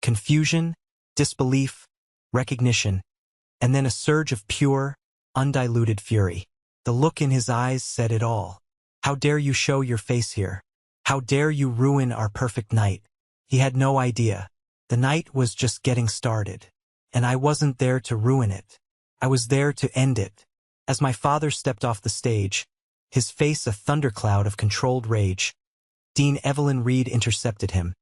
Confusion, disbelief, recognition, and then a surge of pure, undiluted fury. The look in his eyes said it all. "How dare you show your face here? How dare you ruin our perfect night?" He had no idea. The night was just getting started, and I wasn't there to ruin it. I was there to end it. As my father stepped off the stage, his face a thundercloud of controlled rage, Dean Evelyn Reed intercepted him,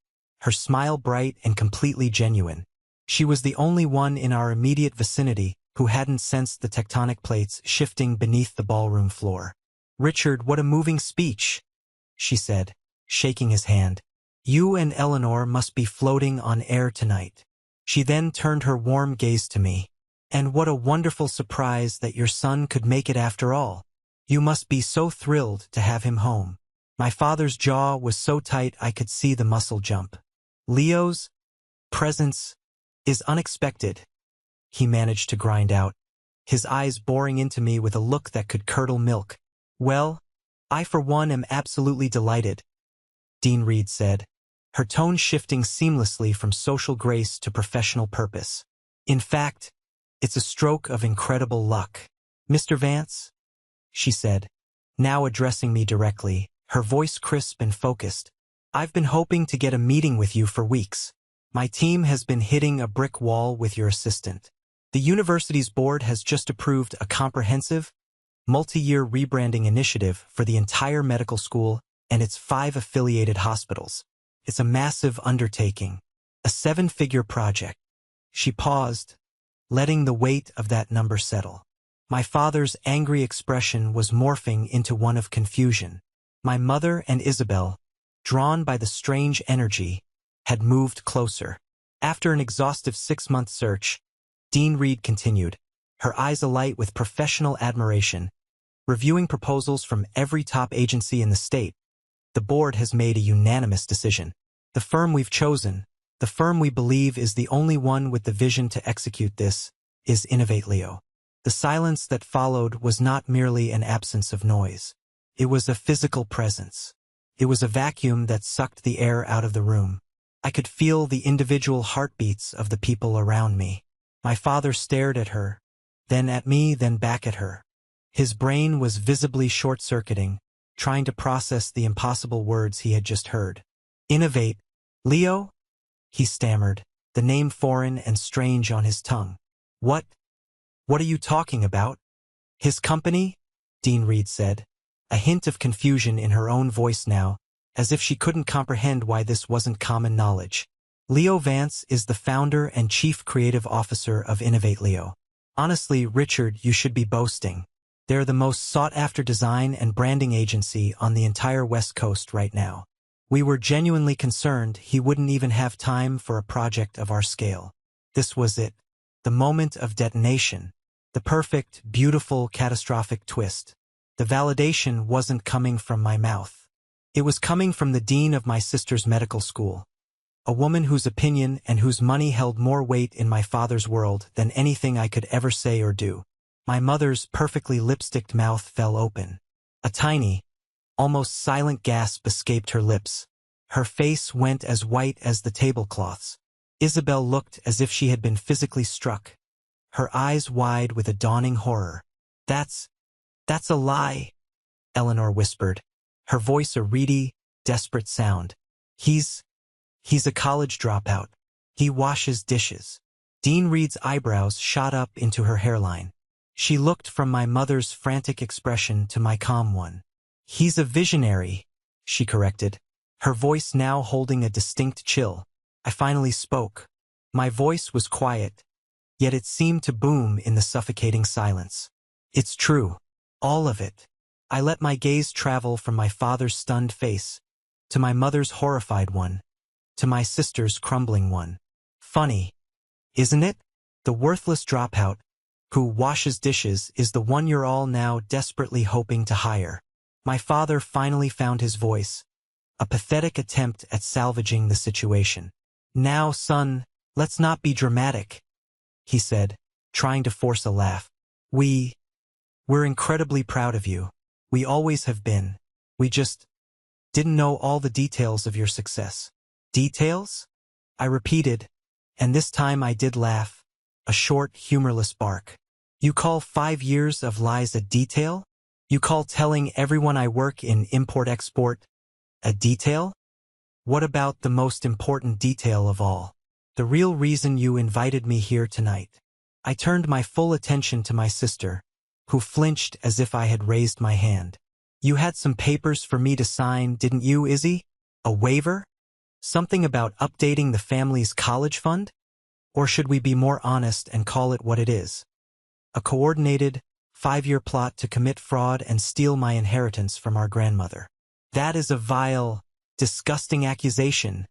her smile bright and completely genuine. She was the only one in our immediate vicinity who hadn't sensed the tectonic plates shifting beneath the ballroom floor. "Richard, what a moving speech," she said, shaking his hand. "You and Eleanor must be floating on air tonight." She then turned her warm gaze to me. "And what a wonderful surprise that your son could make it after all. You must be so thrilled to have him home." My father's jaw was so tight I could see the muscle jump. "Leo's presence is unexpected," he managed to grind out, his eyes boring into me with a look that could curdle milk. "Well, I for one am absolutely delighted," Dean Reed said, her tone shifting seamlessly from social grace to professional purpose. "In fact, it's a stroke of incredible luck. Mr. Vance," she said, now addressing me directly, her voice crisp and focused, "I've been hoping to get a meeting with you for weeks. My team has been hitting a brick wall with your assistant. The university's board has just approved a comprehensive, multi-year rebranding initiative for the entire medical school and its 5 affiliated hospitals. It's a massive undertaking, a 7-figure project." She paused, letting the weight of that number settle. My father's angry expression was morphing into one of confusion. My mother and Isabel, drawn by the strange energy, had moved closer. After an exhaustive 6-month search, Dean Reed continued, her eyes alight with professional admiration. Reviewing proposals from every top agency in the state, the board has made a unanimous decision. The firm we've chosen, the firm we believe is the only one with the vision to execute this, is Innovatio. The silence that followed was not merely an absence of noise. It was a physical presence. It was a vacuum that sucked the air out of the room. I could feel the individual heartbeats of the people around me. My father stared at her, then at me, then back at her. His brain was visibly short-circuiting, trying to process the impossible words he had just heard. Innovate, Leo? He stammered, the name foreign and strange on his tongue. What are you talking about? His company? Dean Reed said, a hint of confusion in her own voice now, as if she couldn't comprehend why this wasn't common knowledge. Leo Vance is the founder and chief creative officer of Innovatio. Honestly, Richard, you should be boasting. They're the most sought-after design and branding agency on the entire West Coast right now. We were genuinely concerned he wouldn't even have time for a project of our scale. This was it. The moment of detonation. The perfect, beautiful, catastrophic twist. The validation wasn't coming from my mouth. It was coming from the dean of my sister's medical school. A woman whose opinion and whose money held more weight in my father's world than anything I could ever say or do. My mother's perfectly lipsticked mouth fell open. A tiny, almost silent gasp escaped her lips. Her face went as white as the tablecloths. Isabel looked as if she had been physically struck, her eyes wide with a dawning horror. That's a lie, Eleanor whispered, her voice a reedy, desperate sound. He's a college dropout. He washes dishes. Dean Reed's eyebrows shot up into her hairline. She looked from my mother's frantic expression to my calm one. He's a visionary, she corrected, her voice now holding a distinct chill. I finally spoke. My voice was quiet, yet it seemed to boom in the suffocating silence. It's true. All of it. I let my gaze travel from my father's stunned face, to my mother's horrified one, to my sister's crumbling one. Funny, isn't it? The worthless dropout, who washes dishes, is the one you're all now desperately hoping to hire. My father finally found his voice, a pathetic attempt at salvaging the situation. Now, son, let's not be dramatic, he said, trying to force a laugh. We're incredibly proud of you. We always have been. We just didn't know all the details of your success. Details? I repeated, and this time I did laugh, a short, humorless bark. You call 5 years of lies a detail? You call telling everyone I work in import-export a detail? What about the most important detail of all? The real reason you invited me here tonight. I turned my full attention to my sister, who flinched as if I had raised my hand. You had some papers for me to sign, didn't you, Izzy? A waiver? Something about updating the family's college fund? Or should we be more honest and call it what it is? A coordinated, 5-year plot to commit fraud and steal my inheritance from our grandmother. That is a vile, disgusting accusation,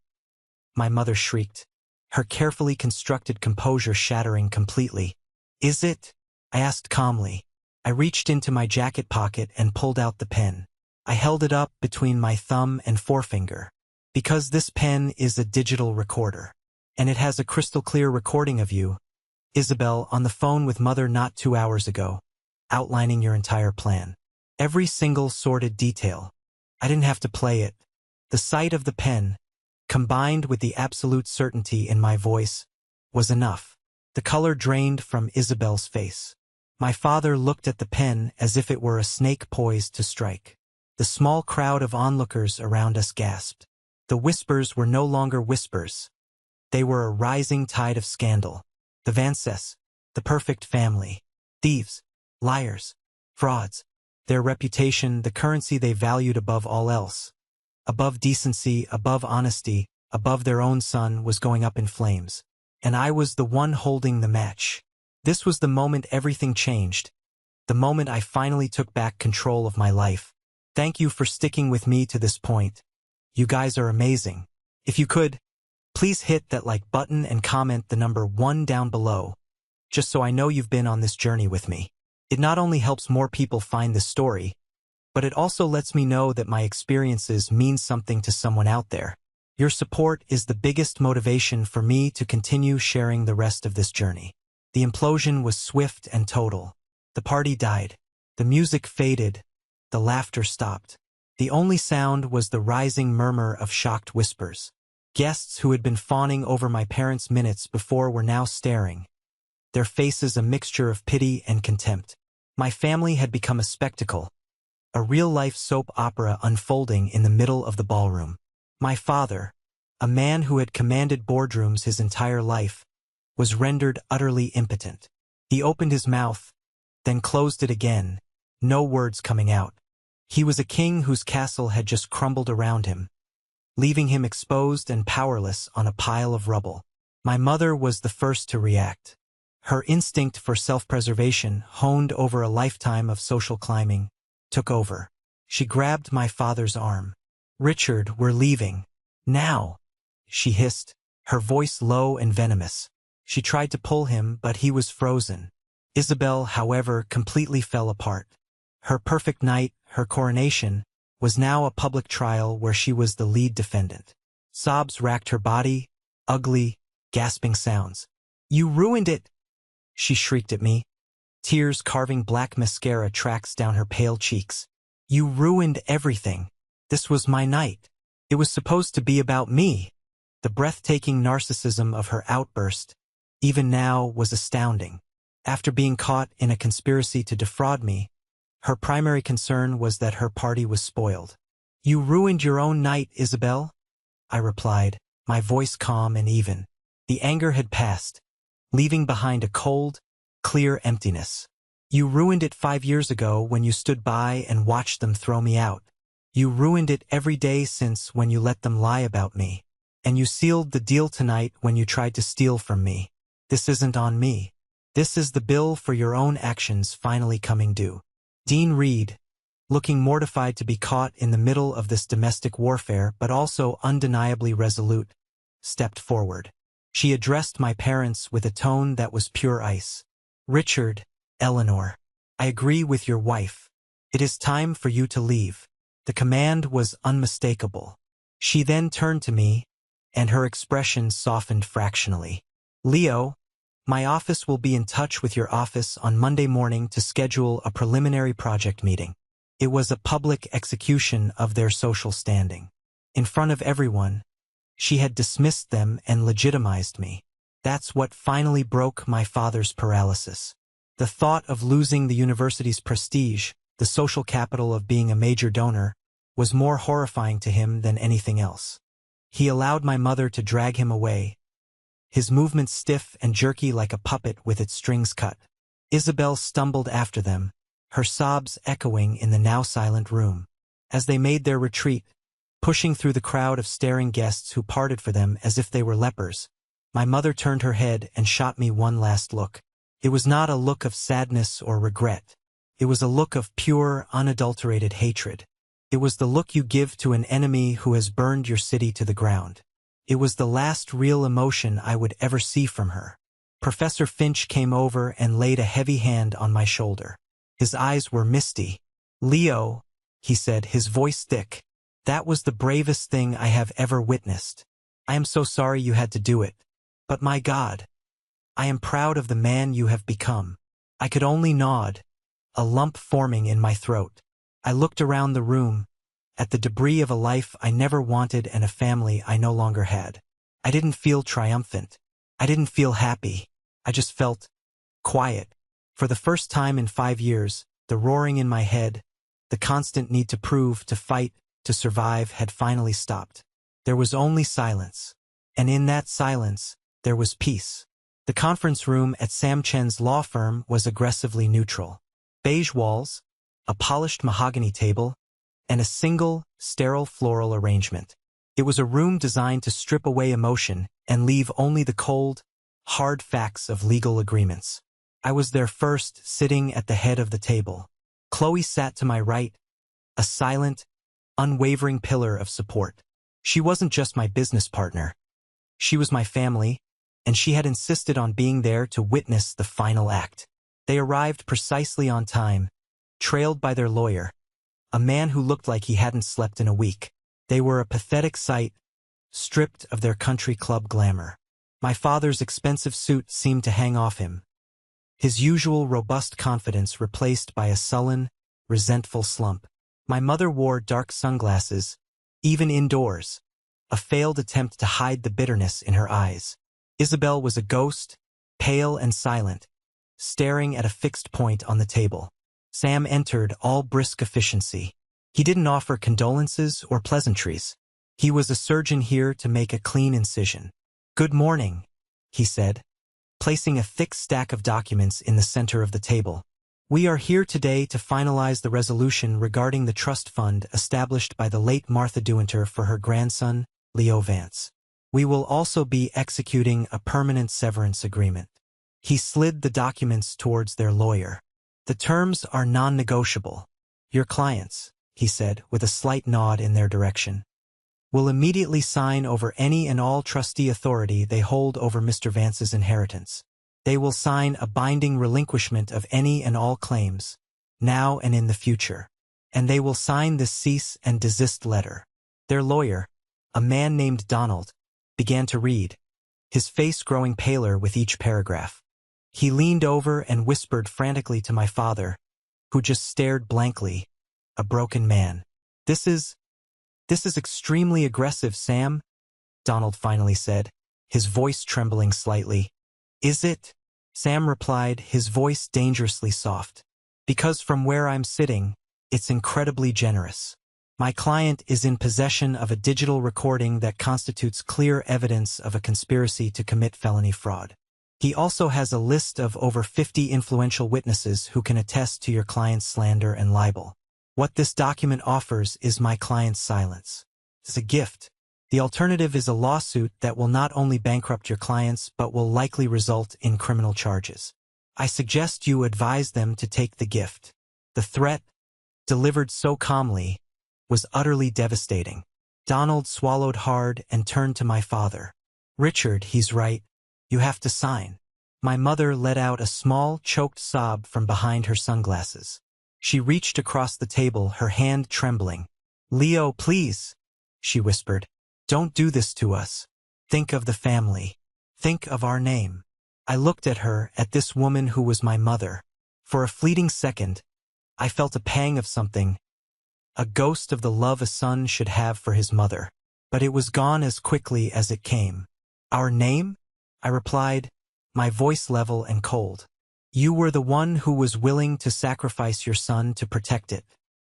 my mother shrieked, her carefully constructed composure shattering completely. Is it? I asked calmly. I reached into my jacket pocket and pulled out the pen. I held it up between my thumb and forefinger. Because this pen is a digital recorder. And it has a crystal-clear recording of you, Isabel, on the phone with Mother not 2 hours ago, outlining your entire plan. Every single sordid detail. I didn't have to play it. The sight of the pen, combined with the absolute certainty in my voice, was enough. The color drained from Isabel's face. My father looked at the pen as if it were a snake poised to strike. The small crowd of onlookers around us gasped. The whispers were no longer whispers. They were a rising tide of scandal. The Vances, the perfect family. Thieves, liars, frauds. Their reputation, the currency they valued above all else. Above decency, above honesty, above their own son, was going up in flames. And I was the one holding the match. This was the moment everything changed. The moment I finally took back control of my life. Thank you for sticking with me to this point. You guys are amazing. If you could, Please hit that like button and comment the number 1 down below, just so I know you've been on this journey with me. It not only helps more people find this story, but it also lets me know that my experiences mean something to someone out there. Your support is the biggest motivation for me to continue sharing the rest of this journey. The implosion was swift and total. The party died. The music faded. The laughter stopped. The only sound was the rising murmur of shocked whispers. Guests who had been fawning over my parents' minutes before were now staring, their faces a mixture of pity and contempt. My family had become a spectacle, a real-life soap opera unfolding in the middle of the ballroom. My father, a man who had commanded boardrooms his entire life, was rendered utterly impotent. He opened his mouth, then closed it again, no words coming out. He was a king whose castle had just crumbled around him, leaving him exposed and powerless on a pile of rubble. My mother was the first to react. Her instinct for self-preservation, honed over a lifetime of social climbing, took over. She grabbed my father's arm. "Richard, we're leaving. Now," she hissed, her voice low and venomous. She tried to pull him, but he was frozen. Isabel, however, completely fell apart. Her perfect night, her coronation, was now a public trial where she was the lead defendant. Sobs racked her body, ugly, gasping sounds. "You ruined it!" she shrieked at me, tears carving black mascara tracks down her pale cheeks. "You ruined everything. This was my night. It was supposed to be about me." The breathtaking narcissism of her outburst, even now, was astounding. After being caught in a conspiracy to defraud me, her primary concern was that her party was spoiled. "You ruined your own night, Isabel," I replied, my voice calm and even. The anger had passed, leaving behind a cold, clear emptiness. "You ruined it 5 years ago when you stood by and watched them throw me out. You ruined it every day since when you let them lie about me. And you sealed the deal tonight when you tried to steal from me. This isn't on me. This is the bill for your own actions finally coming due." Dean Reed, looking mortified to be caught in the middle of this domestic warfare but also undeniably resolute, stepped forward. She addressed my parents with a tone that was pure ice. "Richard, Eleanor, I agree with your wife. It is time for you to leave." The command was unmistakable. She then turned to me, and her expression softened fractionally. "Leo, my office will be in touch with your office on Monday morning to schedule a preliminary project meeting." It was a public execution of their social standing. In front of everyone, she had dismissed them and legitimized me. That's what finally broke my father's paralysis. The thought of losing the university's prestige, the social capital of being a major donor, was more horrifying to him than anything else. He allowed my mother to drag him away, his movements stiff and jerky like a puppet with its strings cut. Isabel stumbled after them, her sobs echoing in the now silent room. As they made their retreat, pushing through the crowd of staring guests who parted for them as if they were lepers, my mother turned her head and shot me one last look. It was not a look of sadness or regret. It was a look of pure, unadulterated hatred. It was the look you give to an enemy who has burned your city to the ground. It was the last real emotion I would ever see from her. Professor Finch came over and laid a heavy hand on my shoulder. His eyes were misty. "Leo," he said, his voice thick, "that was the bravest thing I have ever witnessed. I am so sorry you had to do it. But my God, I am proud of the man you have become." I could only nod, a lump forming in my throat. I looked around the room, at the debris of a life I never wanted and a family I no longer had. I didn't feel triumphant. I didn't feel happy. I just felt quiet. For the first time in 5 years, the roaring in my head, the constant need to prove, to fight, to survive had finally stopped. There was only silence. And in that silence, there was peace. The conference room at Sam Chen's law firm was aggressively neutral. Beige walls, a polished mahogany table, and a single, sterile floral arrangement. It was a room designed to strip away emotion and leave only the cold, hard facts of legal agreements. I was there first, sitting at the head of the table. Chloe sat to my right, a silent, unwavering pillar of support. She wasn't just my business partner. She was my family, and she had insisted on being there to witness the final act. They arrived precisely on time, trailed by their lawyer, a man who looked like he hadn't slept in a week. They were a pathetic sight, stripped of their country club glamour. My father's expensive suit seemed to hang off him, his usual robust confidence replaced by a sullen, resentful slump. My mother wore dark sunglasses, even indoors, a failed attempt to hide the bitterness in her eyes. Isabel was a ghost, pale and silent, staring at a fixed point on the table. Sam entered, all brisk efficiency. He didn't offer condolences or pleasantries. He was a surgeon here to make a clean incision. "Good morning," he said, placing a thick stack of documents in the center of the table. "We are here today to finalize the resolution regarding the trust fund established by the late Martha Dewinter for her grandson, Leo Vance. We will also be executing a permanent severance agreement." He slid the documents towards their lawyer. "The terms are non-negotiable. Your clients," he said, with a slight nod in their direction, "will immediately sign over any and all trustee authority they hold over Mr. Vance's inheritance. They will sign a binding relinquishment of any and all claims, now and in the future. And they will sign this cease and desist letter." Their lawyer, a man named Donald, began to read, his face growing paler with each paragraph. He leaned over and whispered frantically to my father, who just stared blankly, a broken man. This is extremely aggressive, Sam," Donald finally said, his voice trembling slightly. "Is it?" Sam replied, his voice dangerously soft. "Because from where I'm sitting, it's incredibly generous. My client is in possession of a digital recording that constitutes clear evidence of a conspiracy to commit felony fraud. He also has a list of over 50 influential witnesses who can attest to your client's slander and libel. What this document offers is my client's silence. It's a gift. The alternative is a lawsuit that will not only bankrupt your clients but will likely result in criminal charges. I suggest you advise them to take the gift." The threat, delivered so calmly, was utterly devastating. Donald swallowed hard and turned to my father. "Richard, he's right. You have to sign." My mother let out a small, choked sob from behind her sunglasses. She reached across the table, her hand trembling. "Leo, please," she whispered. "Don't do this to us. Think of the family. Think of our name." I looked at her, at this woman who was my mother. For a fleeting second, I felt a pang of something, a ghost of the love a son should have for his mother. But it was gone as quickly as it came. "Our name?" I replied, my voice level and cold. "You were the one who was willing to sacrifice your son to protect it.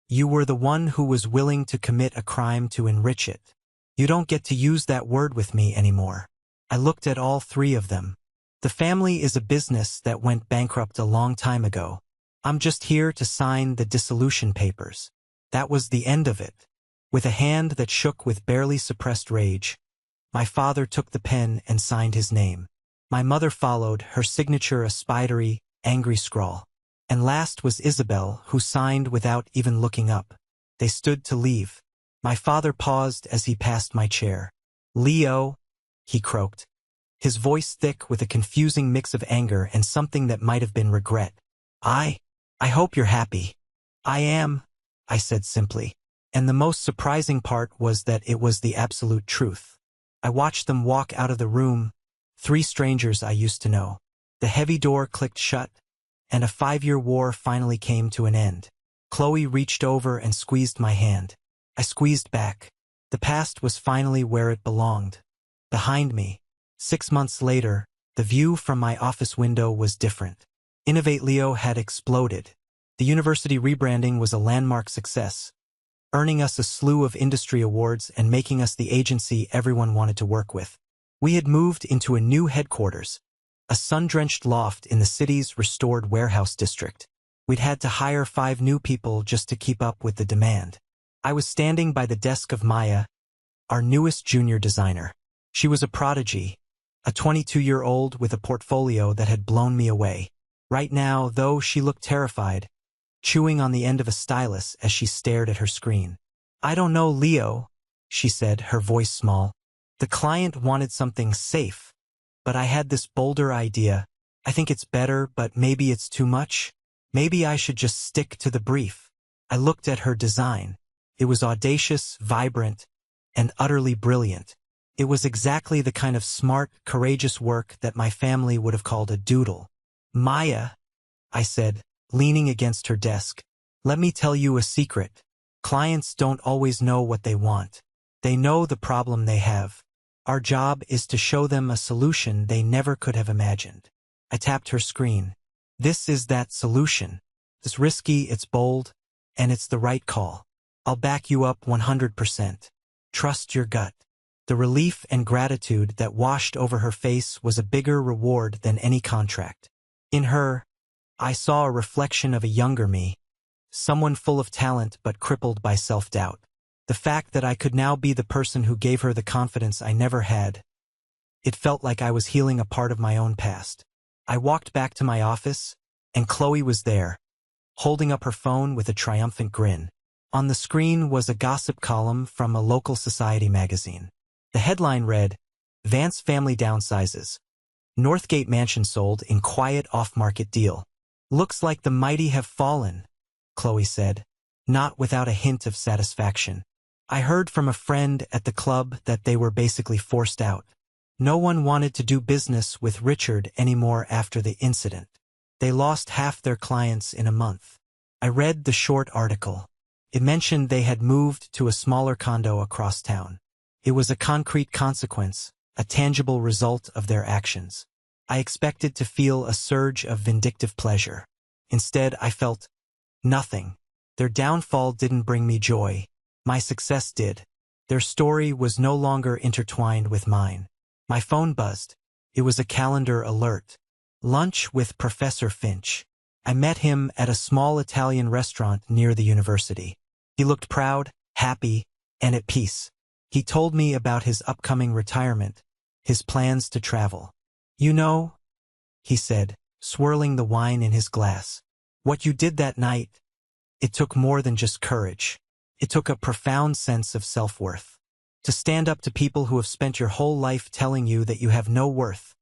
You were the one who was willing to commit a crime to enrich it. You don't get to use that word with me anymore." I looked at all three of them. "The family is a business that went bankrupt a long time ago. I'm just here to sign the dissolution papers. That was the end of it." With a hand that shook with barely suppressed rage, my father took the pen and signed his name. My mother followed, her signature a spidery, angry scrawl. And last was Isabel, who signed without even looking up. They stood to leave. My father paused as he passed my chair. "Leo," he croaked, his voice thick with a confusing mix of anger and something that might have been regret. I hope you're happy." "I am," I said simply. And the most surprising part was that it was the absolute truth. I watched them walk out of the room, three strangers I used to know. The heavy door clicked shut, and a 5-year war finally came to an end. Chloe reached over and squeezed my hand. I squeezed back. The past was finally where it belonged. Behind me. 6 months later, the view from my office window was different. Innovate Leo had exploded. The university rebranding was a landmark success, earning us a slew of industry awards and making us the agency everyone wanted to work with. We had moved into a new headquarters, a sun-drenched loft in the city's restored warehouse district. We'd had to hire 5 new people just to keep up with the demand. I was standing by the desk of Maya, our newest junior designer. She was a prodigy, a 22-year-old with a portfolio that had blown me away. Right now, though, she looked terrified, chewing on the end of a stylus as she stared at her screen. "I don't know, Leo," she said, her voice small. The client wanted something safe, but I had this bolder idea. I think it's better, but maybe it's too much. Maybe I should just stick to the brief. I looked at her design. It was audacious, vibrant, and utterly brilliant. It was exactly the kind of smart, courageous work that my family would have called a doodle. Maya, I said, leaning against her desk, let me tell you a secret. Clients don't always know what they want. They know the problem they have. Our job is to show them a solution they never could have imagined. I tapped her screen. This is that solution. It's risky, it's bold, and it's the right call. I'll back you up 100%. Trust your gut. The relief and gratitude that washed over her face was a bigger reward than any contract. In her, I saw a reflection of a younger me, someone full of talent but crippled by self-doubt. The fact that I could now be the person who gave her the confidence I never had. It felt like I was healing a part of my own past. I walked back to my office, and Chloe was there, holding up her phone with a triumphant grin. On the screen was a gossip column from a local society magazine. The headline read, Vance Family Downsizes. Northgate Mansion sold in quiet off-market deal. Looks like the mighty have fallen, Chloe said, not without a hint of satisfaction. I heard from a friend at the club that they were basically forced out. No one wanted to do business with Richard anymore after the incident. They lost half their clients in a month. I read the short article. It mentioned they had moved to a smaller condo across town. It was a concrete consequence, a tangible result of their actions. I expected to feel a surge of vindictive pleasure. Instead, I felt nothing. Their downfall didn't bring me joy. My success did. Their story was no longer intertwined with mine. My phone buzzed. It was a calendar alert. Lunch with Professor Finch. I met him at a small Italian restaurant near the university. He looked proud, happy, and at peace. He told me about his upcoming retirement, his plans to travel. You know, he said, swirling the wine in his glass, what you did that night, it took more than just courage. It took a profound sense of self-worth. To stand up to people who have spent your whole life telling you that you have no worth.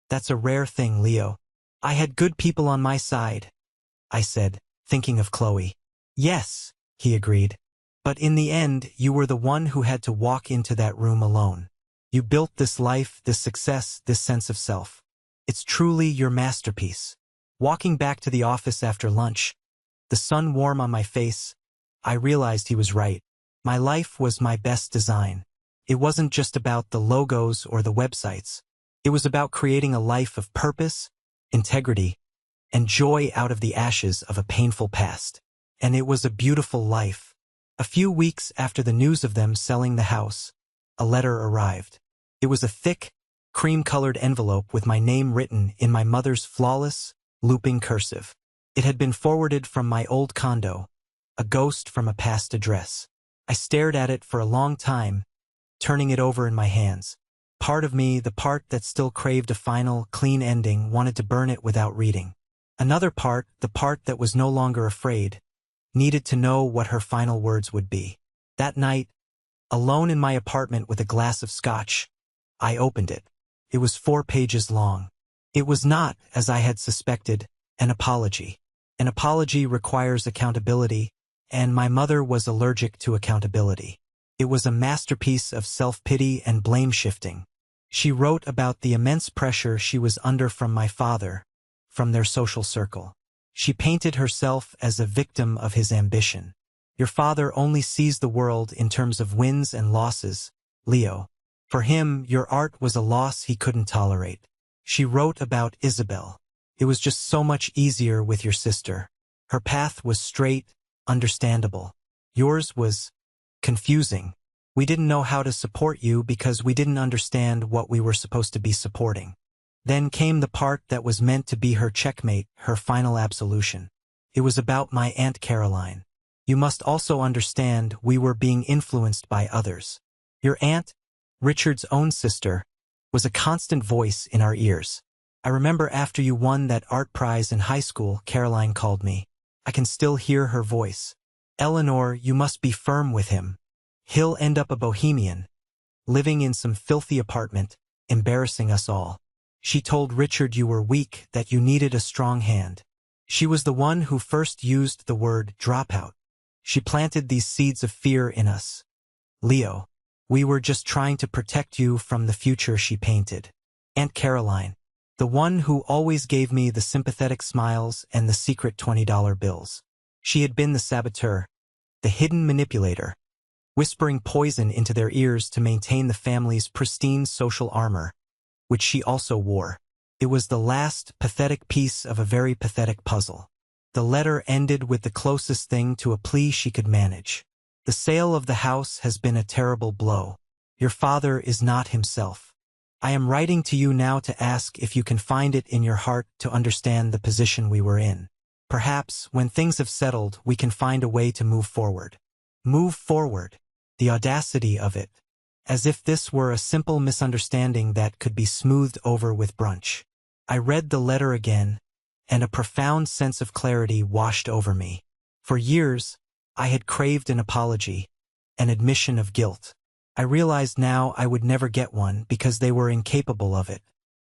That's a rare thing, Leo. I had good people on my side, I said, thinking of Chloe. Yes, he agreed. But in the end, you were the one who had to walk into that room alone. You built this life, this success, this sense of self. It's truly your masterpiece. Walking back to the office after lunch, the sun warm on my face, I realized he was right. My life was my best design. It wasn't just about the logos or the websites. It was about creating a life of purpose, integrity, and joy out of the ashes of a painful past. And it was a beautiful life. A few weeks after the news of them selling the house, a letter arrived. It was a thick, cream-colored envelope with my name written in my mother's flawless, looping cursive. It had been forwarded from my old condo, a ghost from a past address. I stared at it for a long time, turning it over in my hands. Part of me, the part that still craved a final, clean ending, wanted to burn it without reading. Another part, the part that was no longer afraid, needed to know what her final words would be. That night, alone in my apartment with a glass of scotch, I opened it. It was 4 pages long. It was not, as I had suspected, an apology. An apology requires accountability, and my mother was allergic to accountability. It was a masterpiece of self-pity and blame-shifting. She wrote about the immense pressure she was under from my father, from their social circle. She painted herself as a victim of his ambition. Your father only sees the world in terms of wins and losses, Leo. For him, your art was a loss he couldn't tolerate. She wrote about Isabel. It was just so much easier with your sister. Her path was straight, understandable. Yours was confusing. We didn't know how to support you because we didn't understand what we were supposed to be supporting. Then came the part that was meant to be her checkmate, her final absolution. It was about my Aunt Caroline. You must also understand we were being influenced by others. Your aunt, Richard's own sister, was a constant voice in our ears. I remember after you won that art prize in high school, Caroline called me. I can still hear her voice. Eleanor, you must be firm with him. He'll end up a bohemian. living in some filthy apartment, embarrassing us all. She told Richard you were weak, that you needed a strong hand. She was the one who first used the word dropout. She planted these seeds of fear in us. Leo, we were just trying to protect you from the future she painted. Aunt Caroline, the one who always gave me the sympathetic smiles and the secret $20 bills. She had been the saboteur, the hidden manipulator, whispering poison into their ears to maintain the family's pristine social armor, which she also wore. It was the last pathetic piece of a very pathetic puzzle. The letter ended with the closest thing to a plea she could manage. The sale of the house has been a terrible blow. Your father is not himself. I am writing to you now to ask if you can find it in your heart to understand the position we were in. Perhaps, when things have settled, we can find a way to move forward. Move forward. The audacity of it. As if this were a simple misunderstanding that could be smoothed over with brunch. I read the letter again, and a profound sense of clarity washed over me. For years, I had craved an apology, an admission of guilt. I realized now I would never get one because they were incapable of it.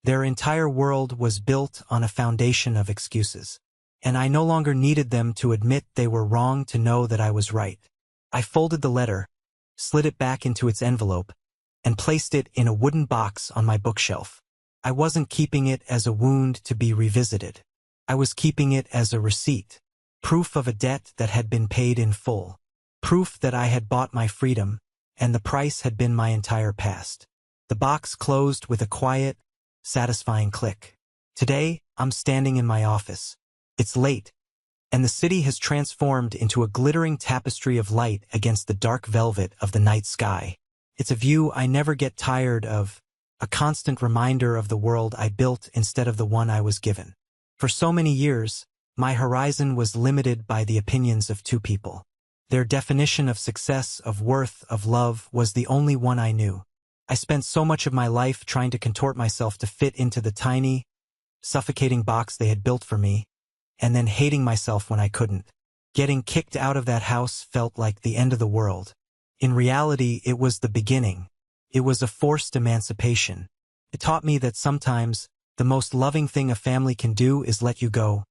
Their entire world was built on a foundation of excuses. And I no longer needed them to admit they were wrong to know that I was right. I folded the letter, slid it back into its envelope, and placed it in a wooden box on my bookshelf. I wasn't keeping it as a wound to be revisited. I was keeping it as a receipt, proof of a debt that had been paid in full, proof that I had bought my freedom, and the price had been my entire past. The box closed with a quiet, satisfying click. Today, I'm standing in my office. It's late, and the city has transformed into a glittering tapestry of light against the dark velvet of the night sky. It's a view I never get tired of, a constant reminder of the world I built instead of the one I was given. For so many years, my horizon was limited by the opinions of two people. Their definition of success, of worth, of love was the only one I knew. I spent so much of my life trying to contort myself to fit into the tiny, suffocating box they had built for me, and then hating myself when I couldn't. Getting kicked out of that house felt like the end of the world. In reality, it was the beginning. It was a forced emancipation. It taught me that sometimes, the most loving thing a family can do is let you go,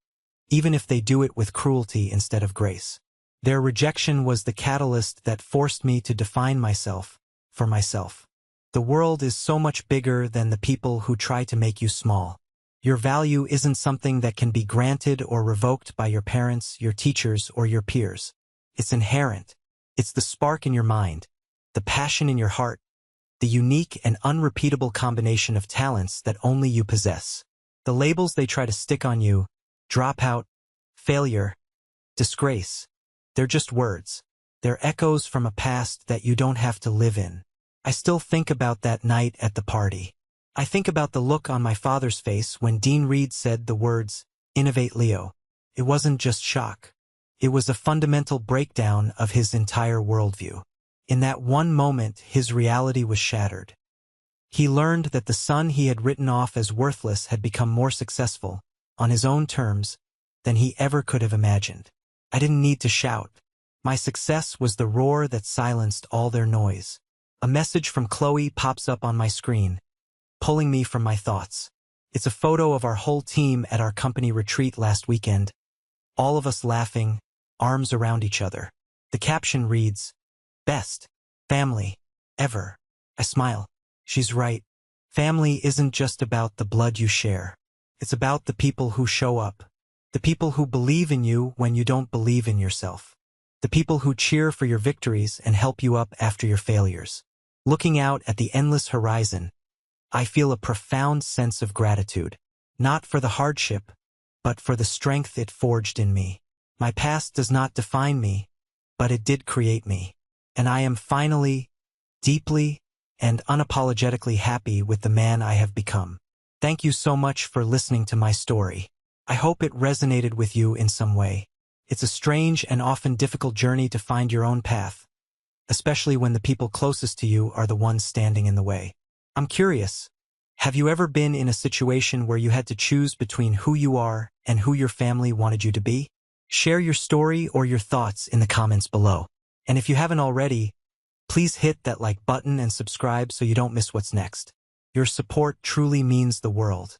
even if they do it with cruelty instead of grace. Their rejection was the catalyst that forced me to define myself, for myself. The world is so much bigger than the people who try to make you small. Your value isn't something that can be granted or revoked by your parents, your teachers, or your peers. It's inherent. It's the spark in your mind, the passion in your heart, the unique and unrepeatable combination of talents that only you possess. The labels they try to stick on you, dropout, failure, disgrace, they're just words. They're echoes from a past that you don't have to live in. I still think about that night at the party. I think about the look on my father's face when Dean Reed said the words, "Innovate Leo." It wasn't just shock. It was a fundamental breakdown of his entire worldview. In that one moment, his reality was shattered. He learned that the son he had written off as worthless had become more successful, on his own terms, than he ever could have imagined. I didn't need to shout. My success was the roar that silenced all their noise. A message from Chloe pops up on my screen, pulling me from my thoughts. It's a photo of our whole team at our company retreat last weekend. All of us laughing, arms around each other. The caption reads, "Best family ever." I smile. She's right. Family isn't just about the blood you share. It's about the people who show up. The people who believe in you when you don't believe in yourself. The people who cheer for your victories and help you up after your failures. Looking out at the endless horizon, I feel a profound sense of gratitude, not for the hardship, but for the strength it forged in me. My past does not define me, but it did create me, and I am finally, deeply, and unapologetically happy with the man I have become. Thank you so much for listening to my story. I hope it resonated with you in some way. It's a strange and often difficult journey to find your own path, especially when the people closest to you are the ones standing in the way. I'm curious, have you ever been in a situation where you had to choose between who you are and who your family wanted you to be? Share your story or your thoughts in the comments below. And if you haven't already, Please hit that like button and subscribe so you don't miss what's next. Your support truly means the world.